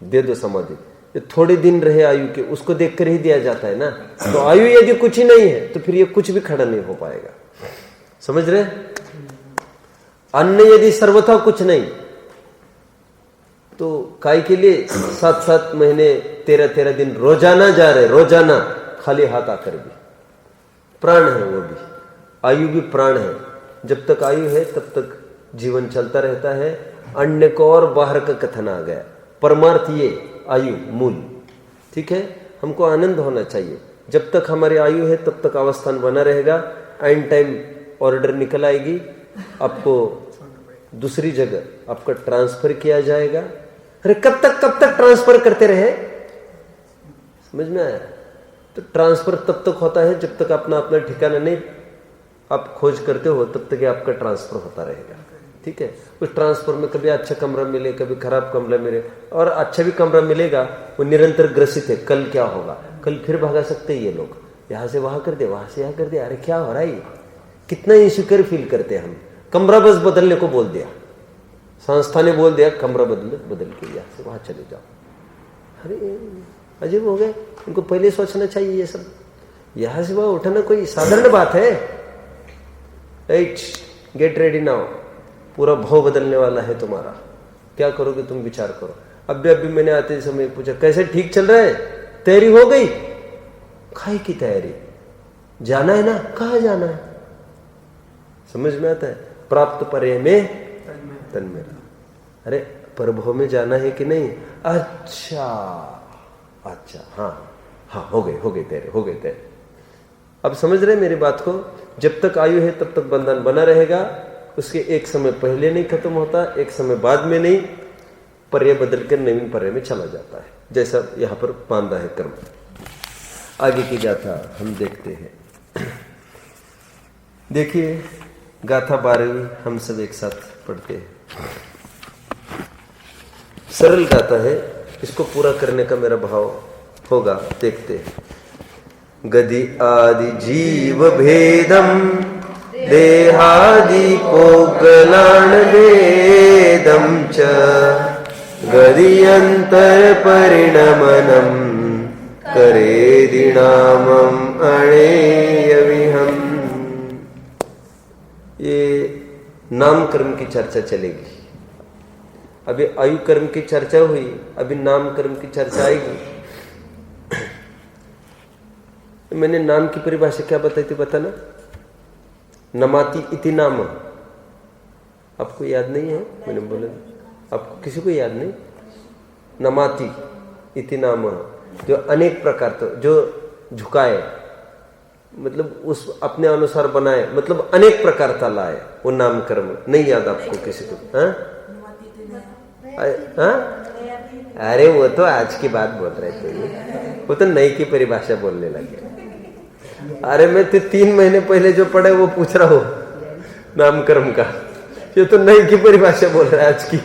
Speaker 1: दे दो समाधि। ये थोड़े दिन रहे आयु के, उसको देखकर ही दिया जाता है ना। तो आयु यदि कुछ ही नहीं है तो फिर ये कुछ भी खड़ा नहीं हो पाएगा। समझ रहे? अन्न यदि सर्वथा कुछ नहीं तो काय के लिए 7-7 महीने 13-13 दिन रोजाना जा रहे, रोजाना खाली हाथ आकर भी। प्राण है वो भी, आयु भी प्राण है। जब तक आयु है तब तक जीवन चलता रहता है। अन्य को और बाहर का कथन आ गया। परमार्थ ये आयु मूल, ठीक है। हमको आनंद होना चाहिए। जब तक हमारी आयु है तब तक अवस्थान बना रहेगा। एंड टाइम ऑर्डर निकल आएगी, आपको दूसरी जगह आपका ट्रांसफर किया जाएगा। अरे कब तक ट्रांसफर करते रहे? समझ में आया? तो ट्रांसफर तब तक होता है जब तक अपना ठिकाना नहीं आप खोज करते हो, तब तक आपका ट्रांसफर होता रहेगा, ठीक है। उस ट्रांसफर में कभी अच्छा कमरा मिले, कभी खराब कमरा मिले, और अच्छा भी कमरा मिलेगा वो निरंतर ग्रसित है। कल क्या होगा, कल फिर भागा सकते हैं ये लोग, यहां से वहां कर दे, वहां से यहां कर दे। अरे क्या हो रहा है, कितना इनसिक्योर फील करते हैं हम। कमरा बस बदलने को बोल दिया, संस्था ने बोल दिया कमरा बदल के यहां से वहां चले जाओ। अरे अजीब हो गए, इनको पहले सोचना चाहिए ये सब। यहां से वहां उठाना कोई साधारण बात है? गेट रेडी नाउ, पूरा भाव बदलने वाला है तुम्हारा। क्या करोगे तुम, विचार करो। अभी मैंने आते समय पूछा कैसे, ठीक चल रहा है, तैयारी हो गई? खाई की तैयारी, जाना है ना, कहाँ जाना है? समझ में आता है? प्राप्त परे में तन मेरा। अरे परभव में जाना है कि नहीं? अच्छा, हाँ हो गए तेरे। अब समझ रहे मेरी बात को? जब तक आयु है तब तक बंधन बना रहेगा। उसके एक समय पहले नहीं खत्म होता, एक समय बाद में नहीं, पर्याय बदल कर नवीन पर्याय में चला जाता है, जैसा यहां पर बांधा है कर्म। आगे की गाथा हम देखते हैं। देखिए गाथा 12वीं हम सब एक साथ पढ़ते हैं। सरल गाथा है, इसको पूरा करने का मेरा भाव होगा, देखते हैं। गदि आदि जीव भेदम देहादि पोगलाण भेदम च गदियंतर परिणमनम करे दिनामम अणेयविहम। ये नाम कर्म की चर्चा चलेगी। अभी आयु कर्म की चर्चा हुई, अभी नाम कर्म की चर्चा आएगी। मैंने नाम की परिभाषा क्या बताई थी, बताना? नमाति इति नाम। आपको याद नहीं है? मैंने बोला आपको, किसी को याद नहीं? नमाति इति नाम, जो अनेक प्रकार, तो जो झुकाए, मतलब उस अपने अनुसार बनाए, मतलब अनेक प्रकार का लाए, वो नाम कर्म। नहीं याद आपको किसी को? अरे वो तो आज की बात बोल रहे थे, वो तो नई की परिभाषा बोलने लगे। अरे मैं तो 3 महीने पहले जो पढ़े वो पूछ रहा हूं नाम कर्म का, ये तो नई की परिभाषा बोल रहा है आज की।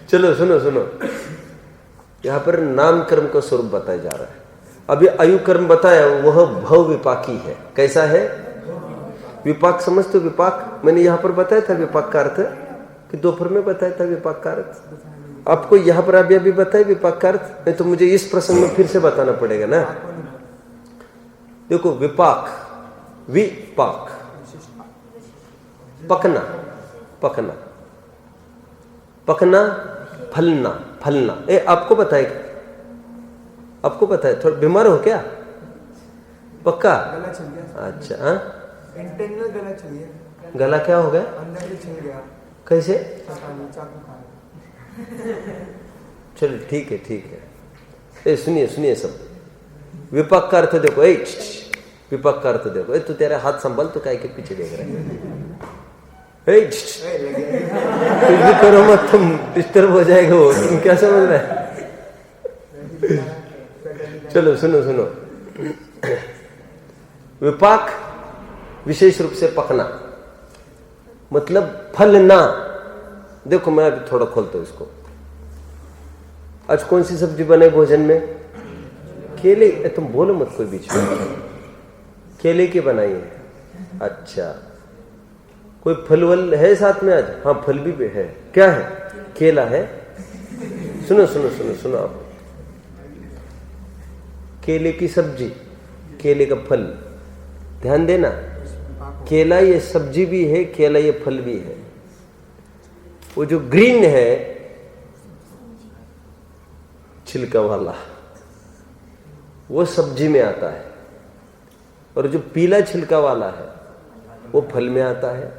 Speaker 1: चलो सुनो, यहां पर नाम कर्म का स्वरूप बताया जा रहा है। अभी आयु कर्म बताया, वह भव विपाकी है। कैसा है? विपाक समझते हो? विपाक मैंने यहां पर बताया था विपाक का अर्थ, कि दोपहर में बताया था विपाक का अर्थ। आपको यहां पर अभी बताया विपाक का अर्थ, नहीं तो मुझे इस प्रसंग में फिर से बताना पड़ेगा ना। देखो विपाक, विपाक पकना, फलना, फलना। आपको पता है, आपको पता है? थोड़ा बीमार हो क्या? पक्का?
Speaker 2: गला छिल गया।
Speaker 1: अच्छा, हाँ,
Speaker 2: इंटरनल गला छिल गया।
Speaker 1: गला क्या हो गया?
Speaker 2: अंदर से छिल गया।
Speaker 1: कैसे?
Speaker 2: चाकू खा।
Speaker 1: चलो ठीक है, ठीक है। सुनिए सुनिए सब, विपाक का अर्थ देखो। विपाक का अर्थ देखो। तू तेरा हाथ संभाल, तो काय के पीछे देख रहा है? कुछ भी करो मत, तुम डिस्टर्ब हो जाएगा वो। तुम क्या समझ रहे हैं? चलो सुनो सुनो। विपाक विशेष रूप से पकना, मतलब फलना। देखो मैं अभी थोड़ा खोलता हूं इसको। आज कौन सी सब्जी बने भोजन में? केले। तुम बोलो मत कोई बीच में। केले की बनाई है। अच्छा, कोई फल वल है साथ में आज? हाँ, फल भी है। क्या है? केला है। सुनो सुनो सुनो सुनो आप, केले की सब्जी, केले का फल, ध्यान देना। केला ये सब्जी भी है, केला ये फल भी है। वो जो ग्रीन है छिलका वाला, वो सब्जी में आता है, और जो पीला छिलका वाला है वो फल में आता है।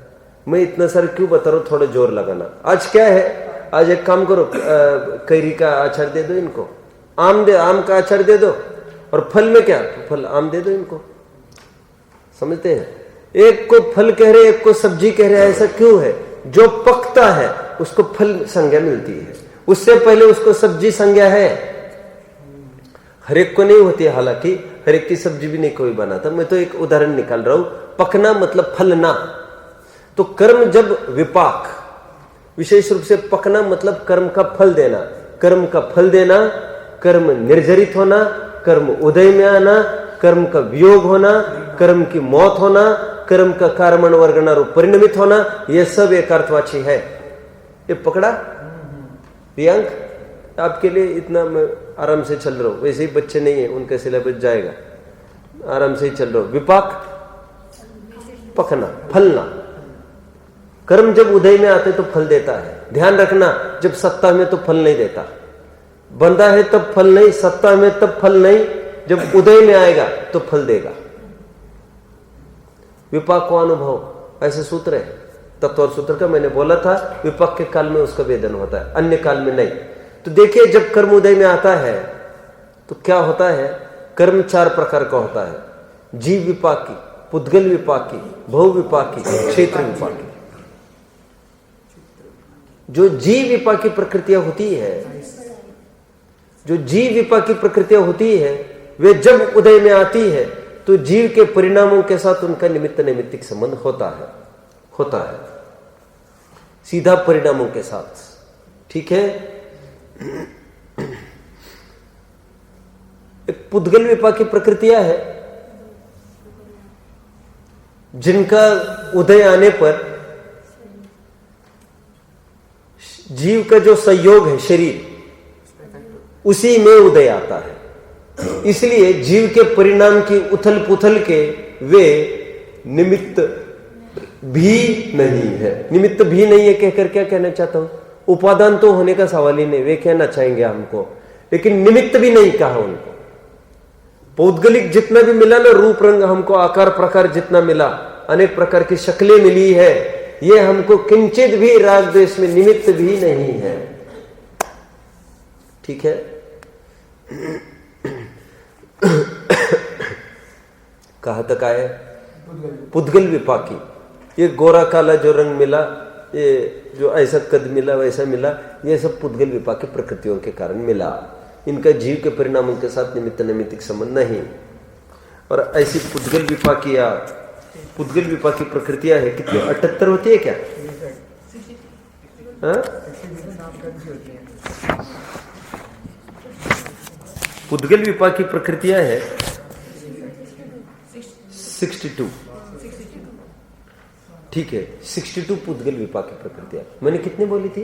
Speaker 1: मैं इतना सारा क्यों बता रहा हूं? थोड़ा जोर लगाना। आज क्या है? आज एक काम करो, कैरी का अचार दे दो इनको, आम का अचार दे दो, और फल में क्या? तो फल आम दे दो इनको। समझते हैं? एक को फल कह रहे, एक को सब्जी कह रहे। ऐसा क्यों है? जो पकता है उसको फल संज्ञा मिलती है, उससे पहले उसको सब्जी संज्ञा है। हर एक को नहीं होती है, हालांकि हर एक की सब्जी भी नहीं कोई बनाता। मैं तो एक उदाहरण निकाल रहा हूं। पकना मतलब फलना। तो कर्म जब विपाक, विशेष रूप से पकना मतलब कर्म का फल देना। कर्म का फल देना, कर्म निर्जरित होना, कर्म उदय में आना, कर्म का वियोग होना, कर्म की मौत होना, कर्म का कारण वर्गना रूप परिणमित होना, यह सब एक अर्थवाची है। ये पकड़ा प्रियांक? आपके लिए इतना मैं आराम से चल रहा हूं। वैसे ही बच्चे नहीं है, उनका सिलेबस जाएगा, आराम से ही चल रहा हूं। विपाक पकना, फलना। कर्म जब उदय में आते तो फल देता है। ध्यान रखना, जब सत्ता में तो फल नहीं देता। बंधा है तब फल नहीं, सत्ता में तब फल नहीं, जब उदय में आएगा तो फल देगा। विपाक को अनुभव, ऐसे सूत्र है तत्व और सूत्र का। मैंने बोला था विपाक के काल में उसका वेदन होता है, अन्य काल में नहीं। तो देखिए, जब कर्म उदय में आता है तो क्या होता है? कर्म 4 प्रकार का होता है। जीव विपाकी, पुद्गल विपाकी, भव विपाकी, क्षेत्र विपाकी। जो जीव विपाकी प्रकृतियां होती है, जो जीव विपाकी प्रकृतियां होती है, वे जब उदय में आती है तो जीव के परिणामों के साथ उनका निमित्त नैमित्तिक संबंध होता है सीधा परिणामों के साथ। ठीक है? एक पुद्गल विपाकी प्रकृतियां है जिनका उदय आने पर जीव का जो संयोग है शरीर, उसी में उदय आता है। इसलिए जीव के परिणाम की उथल पुथल के वे निमित्त भी नहीं है। निमित्त भी नहीं है कहकर क्या कहना चाहता हूं? उपादान तो होने का सवाल ही नहीं, वे कहना चाहेंगे हमको, लेकिन निमित्त भी नहीं कहा उनको। पौद्गलिक जितना भी मिला ना, रूप रंग हमको, आकार प्रकार जितना मिला, अनेक प्रकार की शक्लें मिली है, ये हमको किंचित भी राग द्वेष में निमित्त भी नहीं है। ठीक है? कहां तक आए? पुद्गल विपाकी। ये गोरा काला जो रंग मिला, ये जो ऐसा कद मिला, वैसा मिला, ये सब पुद्गल विपाकी प्रकृतियों के कारण मिला। इनका जीव के परिणामों के साथ निमित्त नैमित्तिक संबंध नहीं। और ऐसी पुद्गल विपाकी प्रकृतियां है कितनी? 78 होती है क्या? पुद्गल विपाकी प्रकृतियां है 62। ठीक है, 62 पुद्गल विपाकी प्रकृतियां। मैंने कितने बोली थी?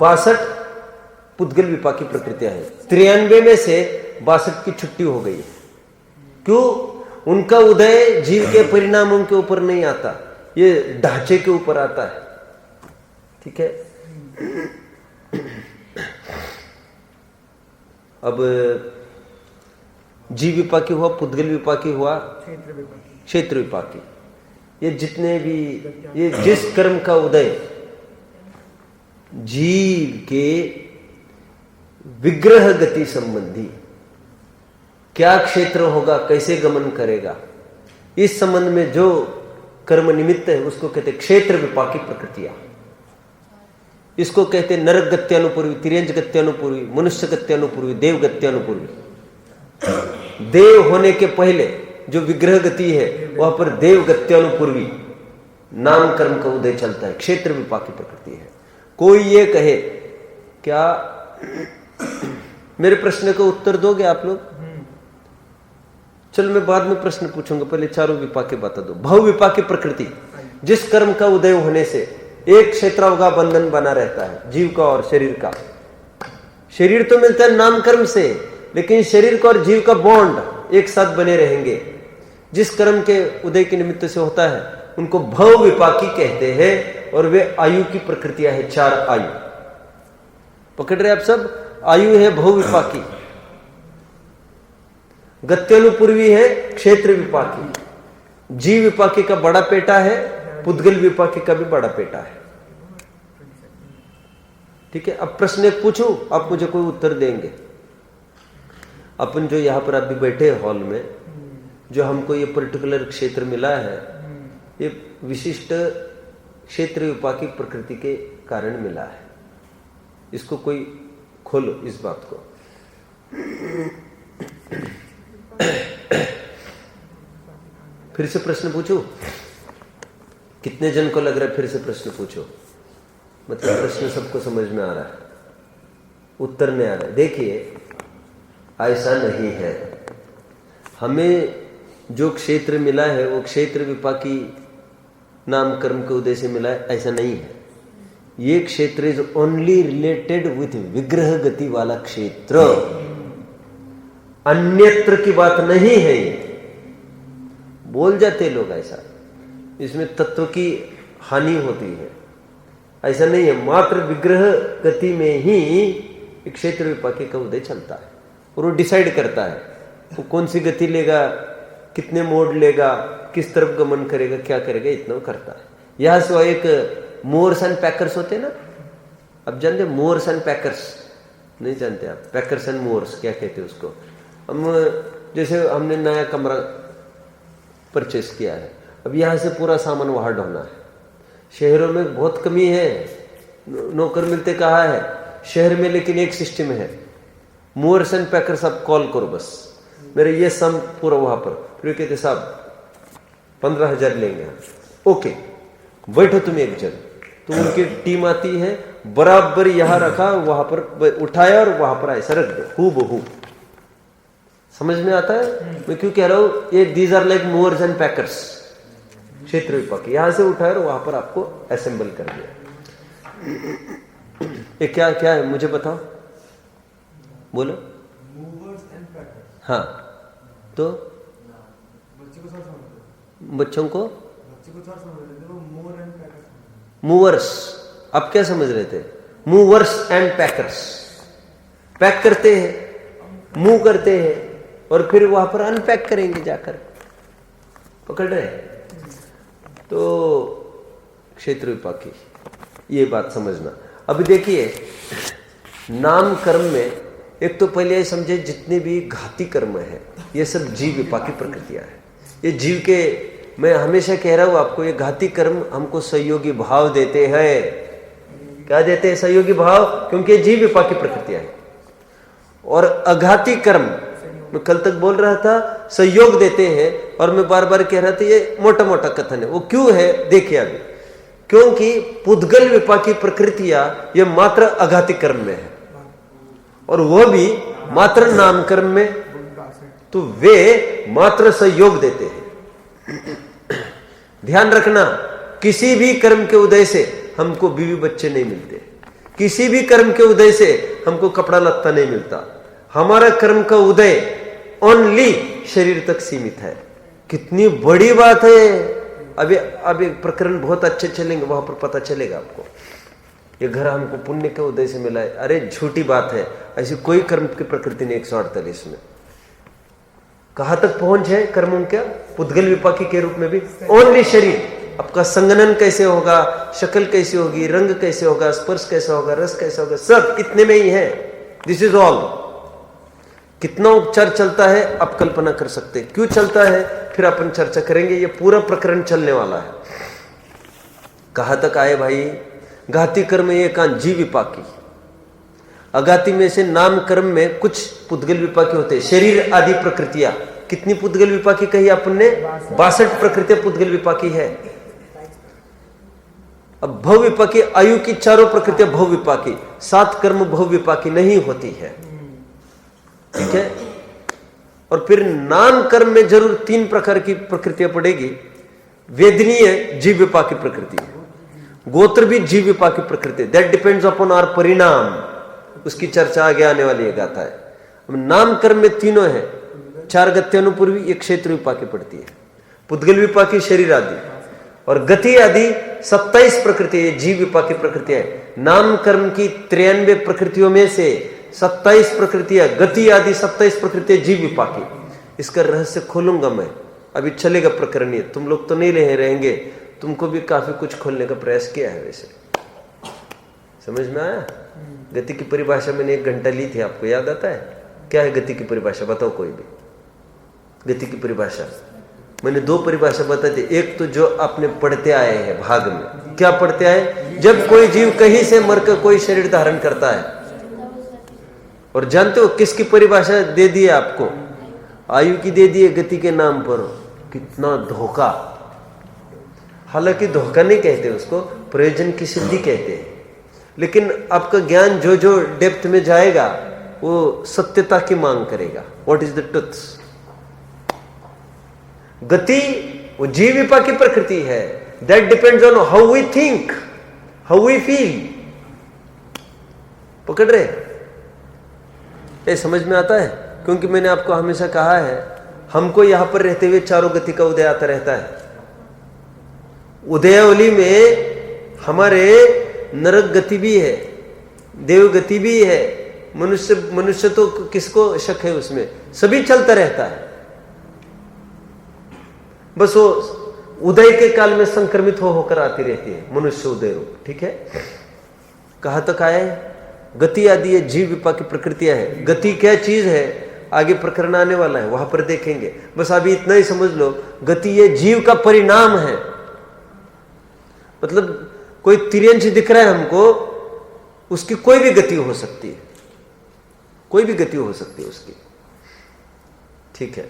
Speaker 1: 62 पुद्गल विपाकी प्रकृतियां हैं। 93 में से 62 की छुट्टी हो गई। क्यों? उनका उदय जीव के परिणामों के ऊपर नहीं आता, ये ढांचे के ऊपर आता है। ठीक है? अब जीव विपाकी हुआ, पुद्गल विपाकी हुआ, क्षेत्र विपाकी। ये जितने भी, ये जिस कर्म का उदय जीव के विग्रह गति संबंधी, क्या क्षेत्र होगा, कैसे गमन करेगा, इस संबंध में जो कर्म निमित्त है उसको कहते क्षेत्र विपाकी प्रकृतियां। इसको कहते नरक गत्यानुपूर्वी, तिर्यंज गत्यानुपूर्वी, मनुष्य गत्यानुपूर्वी, देव गत्यानुपूर्वी। देव होने के पहले जो विग्रह गति है वहां पर देव गत्यानुपूर्वी नाम कर्म का उदय चलता है, क्षेत्र विपाकी प्रकृति है। कोई ये कहे, क्या मेरे प्रश्न का उत्तर दोगे आप लोग? चलो मैं बाद में प्रश्न पूछूंगा, पहले चारों विपाकी बता दो। भव विपाकी प्रकृति, जिस कर्म का उदय होने से एक क्षेत्रावगा बंधन बना रहता है, जीव का और शरीर का। शरीर तो मिलता है नाम कर्म से, लेकिन शरीर का और जीव का बॉन्ड एक साथ बने रहेंगे। जिस कर्म के उदय के निमित्त से होता है उनको भव विपाकी कहते हैं, और वे आयु की प्रकृतियां है, 4 आयु। पकड़ रहे आप सब? आयु है भव विपाकी, गत्यानुपूर्वी है क्षेत्र विपाकी, जीव विपाकी का बड़ा बेटा है, पुद्गल विपाकी का भी बड़ा बेटा है। ठीक है, अब प्रश्न एक पूछूं, आप मुझे कोई उत्तर देंगे। अपन जो यहां पर अभी बैठे हॉल में, जो हमको ये पर्टिकुलर क्षेत्र मिला है, ये विशिष्ट क्षेत्र विपाकी प्रकृति के कारण मिला है। इसको कोई खोलो इस बात को। फिर से प्रश्न पूछो। कितने जन को लग रहा है फिर से प्रश्न पूछो? मतलब प्रश्न सबको समझ में आ रहा है, उत्तर नहीं आ रहा है। देखिए, ऐसा नहीं है। हमें जो क्षेत्र मिला है वो क्षेत्र विपाकी नाम कर्म के उदय से मिला है, ऐसा नहीं है। ये क्षेत्र इज ओनली रिलेटेड विथ विग्रह गति वाला क्षेत्र, अन्यत्र की बात नहीं है। ये बोल जाते लोग ऐसा, इसमें तत्व की हानि होती है, ऐसा नहीं है। मात्र विग्रह गति में ही क्षेत्र विपाकी का उदय चलता है, और वो डिसाइड करता है वो कौन सी गति लेगा, कितने मोड़ लेगा, किस तरफ गमन करेगा, क्या करेगा, इतना वो करता है। यहां से एक मोर्स एंड पैकर्स होते हैं ना, अब जानते मोर्स एंड पैकर्स? नहीं जानते आप? पैकर्स एंड मोर्स क्या कहते हैं उसको? हम जैसे हमने नया कमरा परचेस किया है, अब यहां से पूरा सामान वहां ढोना है। शहरों में बहुत कमी है, नौकर मिलते कहाँ है शहर में, लेकिन एक सिस्टम है, मोर्स एंड पैकर्स। आप कॉल करो बस, मेरे ये सम पूरा वहां पर, फिर कहते साहब 15,000 लेंगे। ओके, बैठो तुम एक जन, तो उनकी टीम आती है, बराबर यहां रखा, वहां पर उठाया और वहां पर ऐसा रख दो, हूबहू। समझ में आता है मैं क्यों कह रहा हूं? ये these are like movers and packers, क्षेत्र विपाकी। यहां से उठाया और वहां पर आपको असेंबल कर दिया। ये क्या क्या है मुझे बताओ, बोलो। हाँ, तो बच्चों को मूवर्स, आप क्या समझ रहे थे? Movers and packers. पैक करते हैं, मूव करते हैं, और फिर वहां पर अनपैक करेंगे जाकर। पकड़ रहे हैं? तो क्षेत्र विपाकी, ये बात समझना। अभी देखिए, नाम कर्म में एक तो पहले समझे जितने भी घाती कर्म है ये सब जीव विपाकी प्रकृतियां है। ये जीव के, मैं हमेशा कह रहा हूं आपको, ये घाती कर्म हमको सहयोगी भाव देते हैं। क्या देते हैं? सहयोगी भाव, क्योंकि ये जीव विपाकी प्रकृतियां है। और अघाती कर्म, मैं कल तक बोल रहा था, सहयोग देते हैं, और मैं बार बार कह रहा था ये मोटा मोटा कथन है। वो क्यों है देखिए अभी, क्योंकि पुद्गल विपाकी प्रकृतियां ये मात्र अघाती कर्म में है, और वह भी मात्र नाम कर्म में, तो वे मात्र सहयोग देते हैं। ध्यान रखना, किसी भी कर्म के उदय से हमको बीवी बच्चे नहीं मिलते, किसी भी कर्म के उदय से हमको कपड़ा लत्ता नहीं मिलता। हमारा कर्म का उदय ओनली शरीर तक सीमित है। कितनी बड़ी बात है। अभी प्रकरण बहुत अच्छे चलेंगे, वहां पर पता चलेगा आपको। ये घर हमको पुण्य के उदय से मिला है। अरे झूठी बात है, ऐसी कोई कर्म की प्रकृति नहीं 148 में। कहां तक पहुंच है कर्मों क्या? पुद्गल विपाकी के रूप में भी ओनली शरीर। आपका संगनन कैसे होगा, शक्ल कैसी होगी, रंग कैसे होगा, स्पर्श कैसा होगा, रस कैसा होगा, सब इतने में ही है। This is all. कितना उपचार चलता है आप कल्पना कर सकते हैं। क्यों चलता है फिर अपन चर्चा करेंगे। ये पूरा प्रकरण चलने वाला है। कहां तक आए भाई? घाती कर्म एकांत जीव विपाकी। अघाती में से नाम कर्म में कुछ पुद्गल विपाकी होते हैं। शरीर आदि प्रकृतियां कितनी पुद्गल विपाकी कही आपने? 62 प्रकृतियां पुद्गल विपाकी है। अब भव विपाकी आयु की चारों प्रकृतियां भव विपाकी, 7 कर्म भव विपाकी नहीं होती है। ठीक है। और फिर नाम कर्म में जरूर 3 प्रकार की प्रकृतियां पड़ेगी। वेदनीय जीव विपाकी प्रकृति, गोत्र भी जीव विपाकी प्रकृति। दैट डिपेंड्स अपॉन आवर परिणाम। उसकी चर्चा आगे आने वाली है गाथा है। अब नाम कर्म में तीनों है। 4 गत्यानुपूर्वी, 1 क्षेत्र विपाकी पड़ती है। पुद्गल विपाकी शरीर आदि और गति आदि 27 प्रकृति जीव विपाकी प्रकृतियां है। नाम कर्म की 93 प्रकृतियों में से 27 प्रकृतियां गति आदि 27 प्रकृतियां जीव विपाकी। इसका रहस्य खोलूंगा मैं। अभी चलेगा प्रकरण ये। तुम लोग तो नहीं रहेंगे, तुमको भी काफी कुछ खोलने का प्रयास किया है। वैसे समझ में आया? गति की परिभाषा मैंने 1 घंटा ली थी, आपको याद आता है? क्या है गति की परिभाषा? बताओ कोई भी। गति की परिभाषा मैंने 2 परिभाषा बताई थी। एक तो जो आपने पढ़ते आए हैं भाग में। क्या पढ़ते आए? जब कोई जीव कहीं से मरकर कोई शरीर धारण करता है। और जानते हो किसकी परिभाषा दे दी है आपको? आयु की दे दी है गति के नाम पर। कितना धोखा। हालांकि धोखा नहीं कहते उसको, प्रयोजन की सिद्धि कहते हैं। लेकिन आपका ज्ञान जो जो डेप्थ में जाएगा वो सत्यता की मांग करेगा। What is the truth? गति वो जीव विपाकी प्रकृति है। That depends on how we think, how we feel. पकड़ रहे? ये समझ में आता है? क्योंकि मैंने आपको हमेशा कहा है, हमको यहां पर रहते हुए चारों गति का उदय आता रहता है। उदयावली में हमारे नरक गति भी है, देव गति भी है, मनुष्य तो किसको शक है उसमें? सभी चलता रहता है। बस वो उदय के काल में संक्रमित होकर आती रहती है मनुष्य उदय रूप। ठीक है। कहां तक आए? गति आदि ये जीव विपाकी प्रकृतियां है। गति क्या चीज है आगे प्रकरण आने वाला है, वहां पर देखेंगे। बस अभी इतना ही समझ लो, गति ये जीव का परिणाम है। मतलब कोई तिर्यंश दिख रहा है हमको, उसकी कोई भी गति हो सकती है, कोई भी गति हो सकती है उसकी। ठीक है।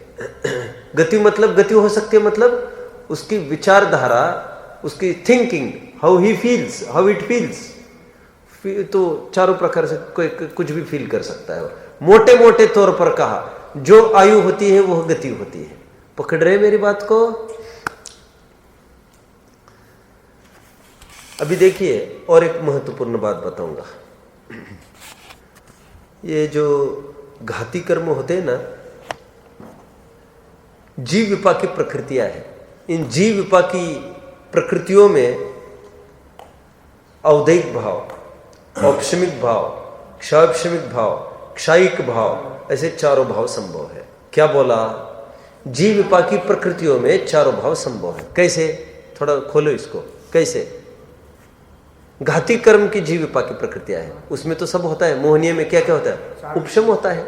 Speaker 1: गति मतलब गति हो सकती है, मतलब उसकी विचारधारा, उसकी thinking, how he feels, how it feels. तो चारों प्रकार से कोई कुछ भी फील कर सकता है। मोटे मोटे तौर पर कहा, जो आयु होती है वह गति होती है। पकड़ रहे मेरी बात को? अभी देखिए और एक महत्वपूर्ण बात बताऊंगा। ये जो घाती कर्म होते हैं ना, जीव विपाकी प्रकृतियां हैं। इन जीव विपाकी प्रकृतियों में औदैहिक भाव, औपशमिक भाव, क्षापशमिक भाव, क्षायिक भाव, ऐसे चारों भाव संभव है। क्या बोला? जीव विपाकी प्रकृतियों में चारों भाव संभव है। कैसे? थोड़ा खोलो इसको। कैसे? घाती कर्म की जीव विपाकी प्रकृतियां है, उसमें तो सब होता है। मोहनीय में क्या क्या होता है? उपशम होता है।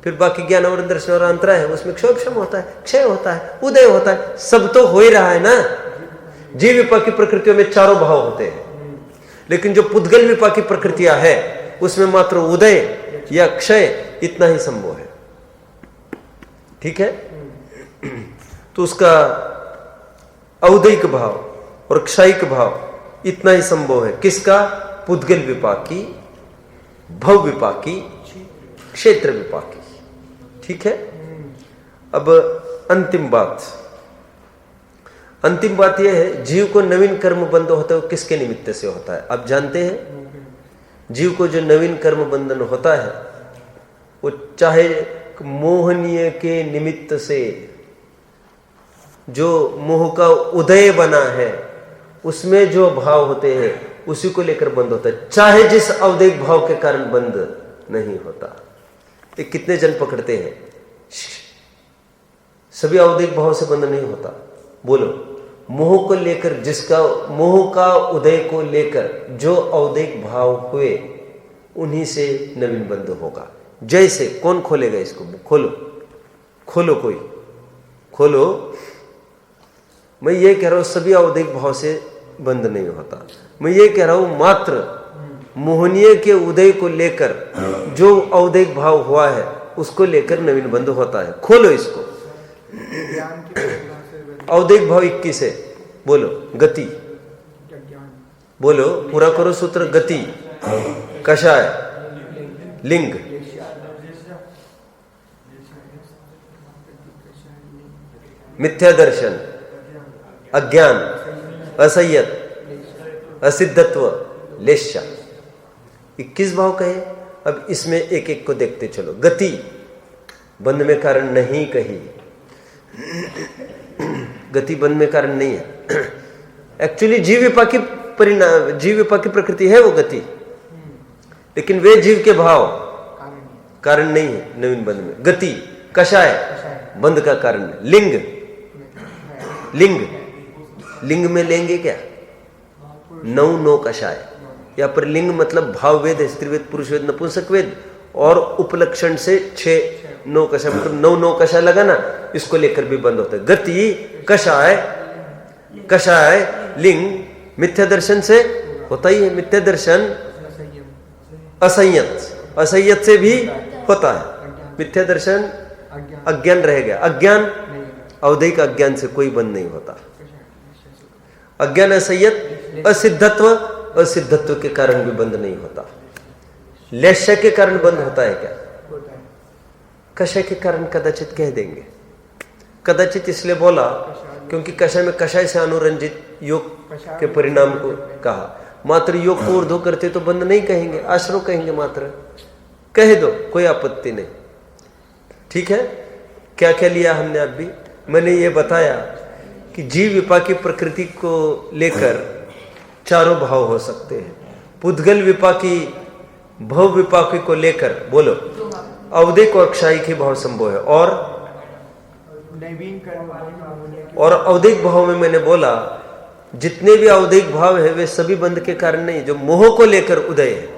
Speaker 1: फिर बाकी ज्ञान और दर्शन और अंतरा है, उसमें क्षोभशम होता है, क्षय होता है, उदय होता है। सब तो हो ही रहा है ना। जीव विपाकी प्रकृतियों में चारों भाव होते हैं, लेकिन जो पुद्गल विपाकी प्रकृतियां है उसमें मात्र उदय या क्षय इतना ही संभव है। ठीक है। तो उसका औदैहिक भाव और क्षयिक भाव इतना ही संभव है। किसका? पुद्गल विपाकी, भव विपाकी, क्षेत्र विपाकी। ठीक है। अब अंतिम बात यह है, जीव को नवीन कर्म बंध होता है वो किसके निमित्त से होता है? आप जानते हैं, जीव को जो नवीन कर्म बंधन होता है वो चाहे मोहनीय के निमित्त से, जो मोह का उदय बना है उसमें जो भाव होते हैं उसी को लेकर बंद होता है, चाहे जिस अवदेक भाव के कारण बंद नहीं होता। ये कितने जन पकड़ते हैं? सभी अवदेक भाव से बंद नहीं होता। बोलो, मोह को लेकर, जिसका मोह का उदय को लेकर जो अवदेक भाव हुए उन्हीं से नवीन बंध होगा। जैसे कौन खोलेगा इसको? खोलो, खोलो, कोई खोलो। मैं ये कह रहा हूं सभी अवदेक भाव से बंद नहीं होता। मैं ये कह रहा हूं मात्र मोहनीय के उदय को लेकर जो अवदेक भाव हुआ है उसको लेकर नवीन बंध होता है। खोलो इसको। अवदेक भाव 21 है। बोलो, गति। बोलो, पूरा करो सूत्र। गति, कषाय, लिंग, मिथ्या दर्शन, अज्ञान, असंयत, असिद्धत्व, लेश्या। 21 भाव कहे। अब इसमें एक एक को देखते चलो। गति बंध में कारण नहीं कही, गति बंध में कारण नहीं है। एक्चुअली जीव विपाकी परिणाम, जीव विपाकी प्रकृति है वो गति, लेकिन वे जीव के भाव कारण नहीं है नवीन बंध में। गति कषाय बंध का कारण है। लिंग, लिंग, लिंग में लेंगे क्या? नौ कषाय। या पर लिंग मतलब भाव वेद है, स्त्रीवेद, पुरुष वेद, नपुंसक वेद, और उपलक्षण से 6 9 कषाय, मतलब 9 कषाय लगा ना, इसको लेकर भी बंद होता है। गति, कषाय, कषाय, लिंग, मिथ्या दर्शन से होता ही है। मिथ्या दर्शन, असंयत, असंयत से भी होता है। मिथ्या दर्शन, अज्ञान रह गया। अज्ञान, अवदैक अज्ञान से कोई बंद नहीं होता। अज्ञान, असंयत, असिद्धत्व, असिद्धत्व के कारण भी बंद नहीं होता। लेश्य के कारण बंद होता है क्या? कषाय के कारण कदाचित कह देंगे। कदाचित इसलिए बोला क्योंकि कषाय में कषाय से अनुरंजित योग के परिणाम को कहा। मात्र योग को ऊर्ध्व करते तो बंद नहीं कहेंगे, आश्रव कहेंगे। मात्र कह दो, कोई आपत्ति नहीं। ठीक है। क्या क्या लिया हमने? अब भी मैंने ये बताया कि जीव विपाकी प्रकृति को लेकर चारों भाव हो सकते हैं। पुद्गल विपाकी, भव विपाकी को लेकर बोलो अवदैक और क्षायी के भाव संभव है। और अवदैक भाव में मैंने बोला जितने भी अवदैक भाव है वे सभी बंध के कारण नहीं, जो मोह को लेकर उदय है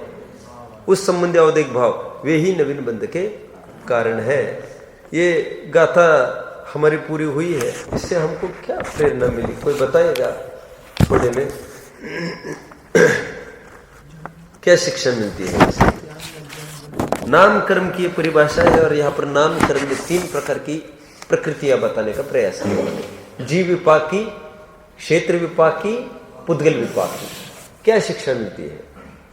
Speaker 1: उस संबंधी अवदैक भाव वे ही नवीन बंध के कारण है। ये गाथा हमारी पूरी हुई है। इससे हमको क्या प्रेरणा मिली? कोई बताएगा? थोड़े में क्या शिक्षा मिलती है? नाम कर्म की परिभाषा है और यहाँ पर नाम कर्म में 3 प्रकार की प्रकृतियां बताने का प्रयास किया। जीव विपाकी, क्षेत्र विपाकी, पुद्गल विपाकी। क्या शिक्षा मिलती है?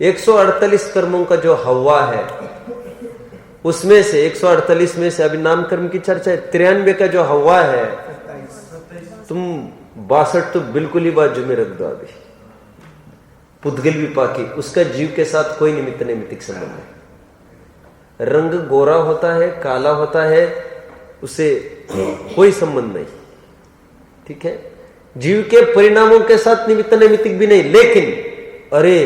Speaker 1: 148 कर्मों का जो हवा है उसमें से 148 में से अभी नाम कर्म की चर्चा है। 93 का जो हवा है तुम 62 तो बिल्कुल ही बाजू में रख दो। अभी पुद्गल विपाकी, उसका जीव के साथ कोई निमित्त नैमित्तिक संबंध है। रंग गोरा होता है, काला होता है, उससे कोई संबंध नहीं। ठीक है। जीव के परिणामों के साथ निमित्त नैमित्तिक भी नहीं। लेकिन अरे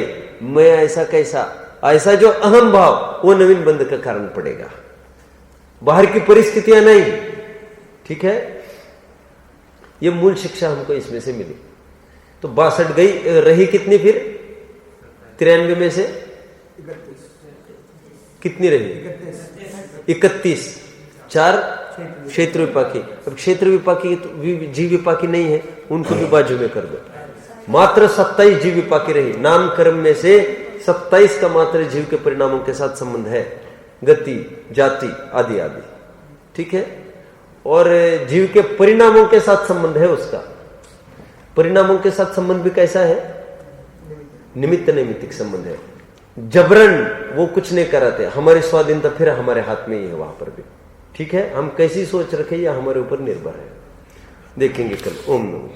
Speaker 1: मैं ऐसा कैसा, ऐसा जो अहम भाव वो नवीन बंध का कारण पड़ेगा, बाहर की परिस्थितियां नहीं। ठीक है। ये मूल शिक्षा हमको इसमें से मिली। तो 62 गई, रही कितनी फिर? 93 में से कितनी रही? 31। 4 क्षेत्र विपाकी। अब क्षेत्र विपाकी तो जीव विपाकी नहीं है, उनको भी बाजू में कर दो। मात्र 27 जीव विपाकी रही। नाम कर्म में से 27 का मात्र जीव के परिणामों के साथ संबंध है, गति, जाति आदि आदि। ठीक है। और जीव के परिणामों के साथ संबंध है उसका। परिणामों के साथ संबंध भी कैसा है? निमित्त नैमित्तिक संबंध है। जबरन वो कुछ नहीं कराते। हमारी स्वाधीनता फिर हमारे हाथ में ही है वहां पर भी। ठीक है। हम कैसी सोच रखें यह हमारे ऊपर निर्भर है। देखेंगे कल। ओम नमः।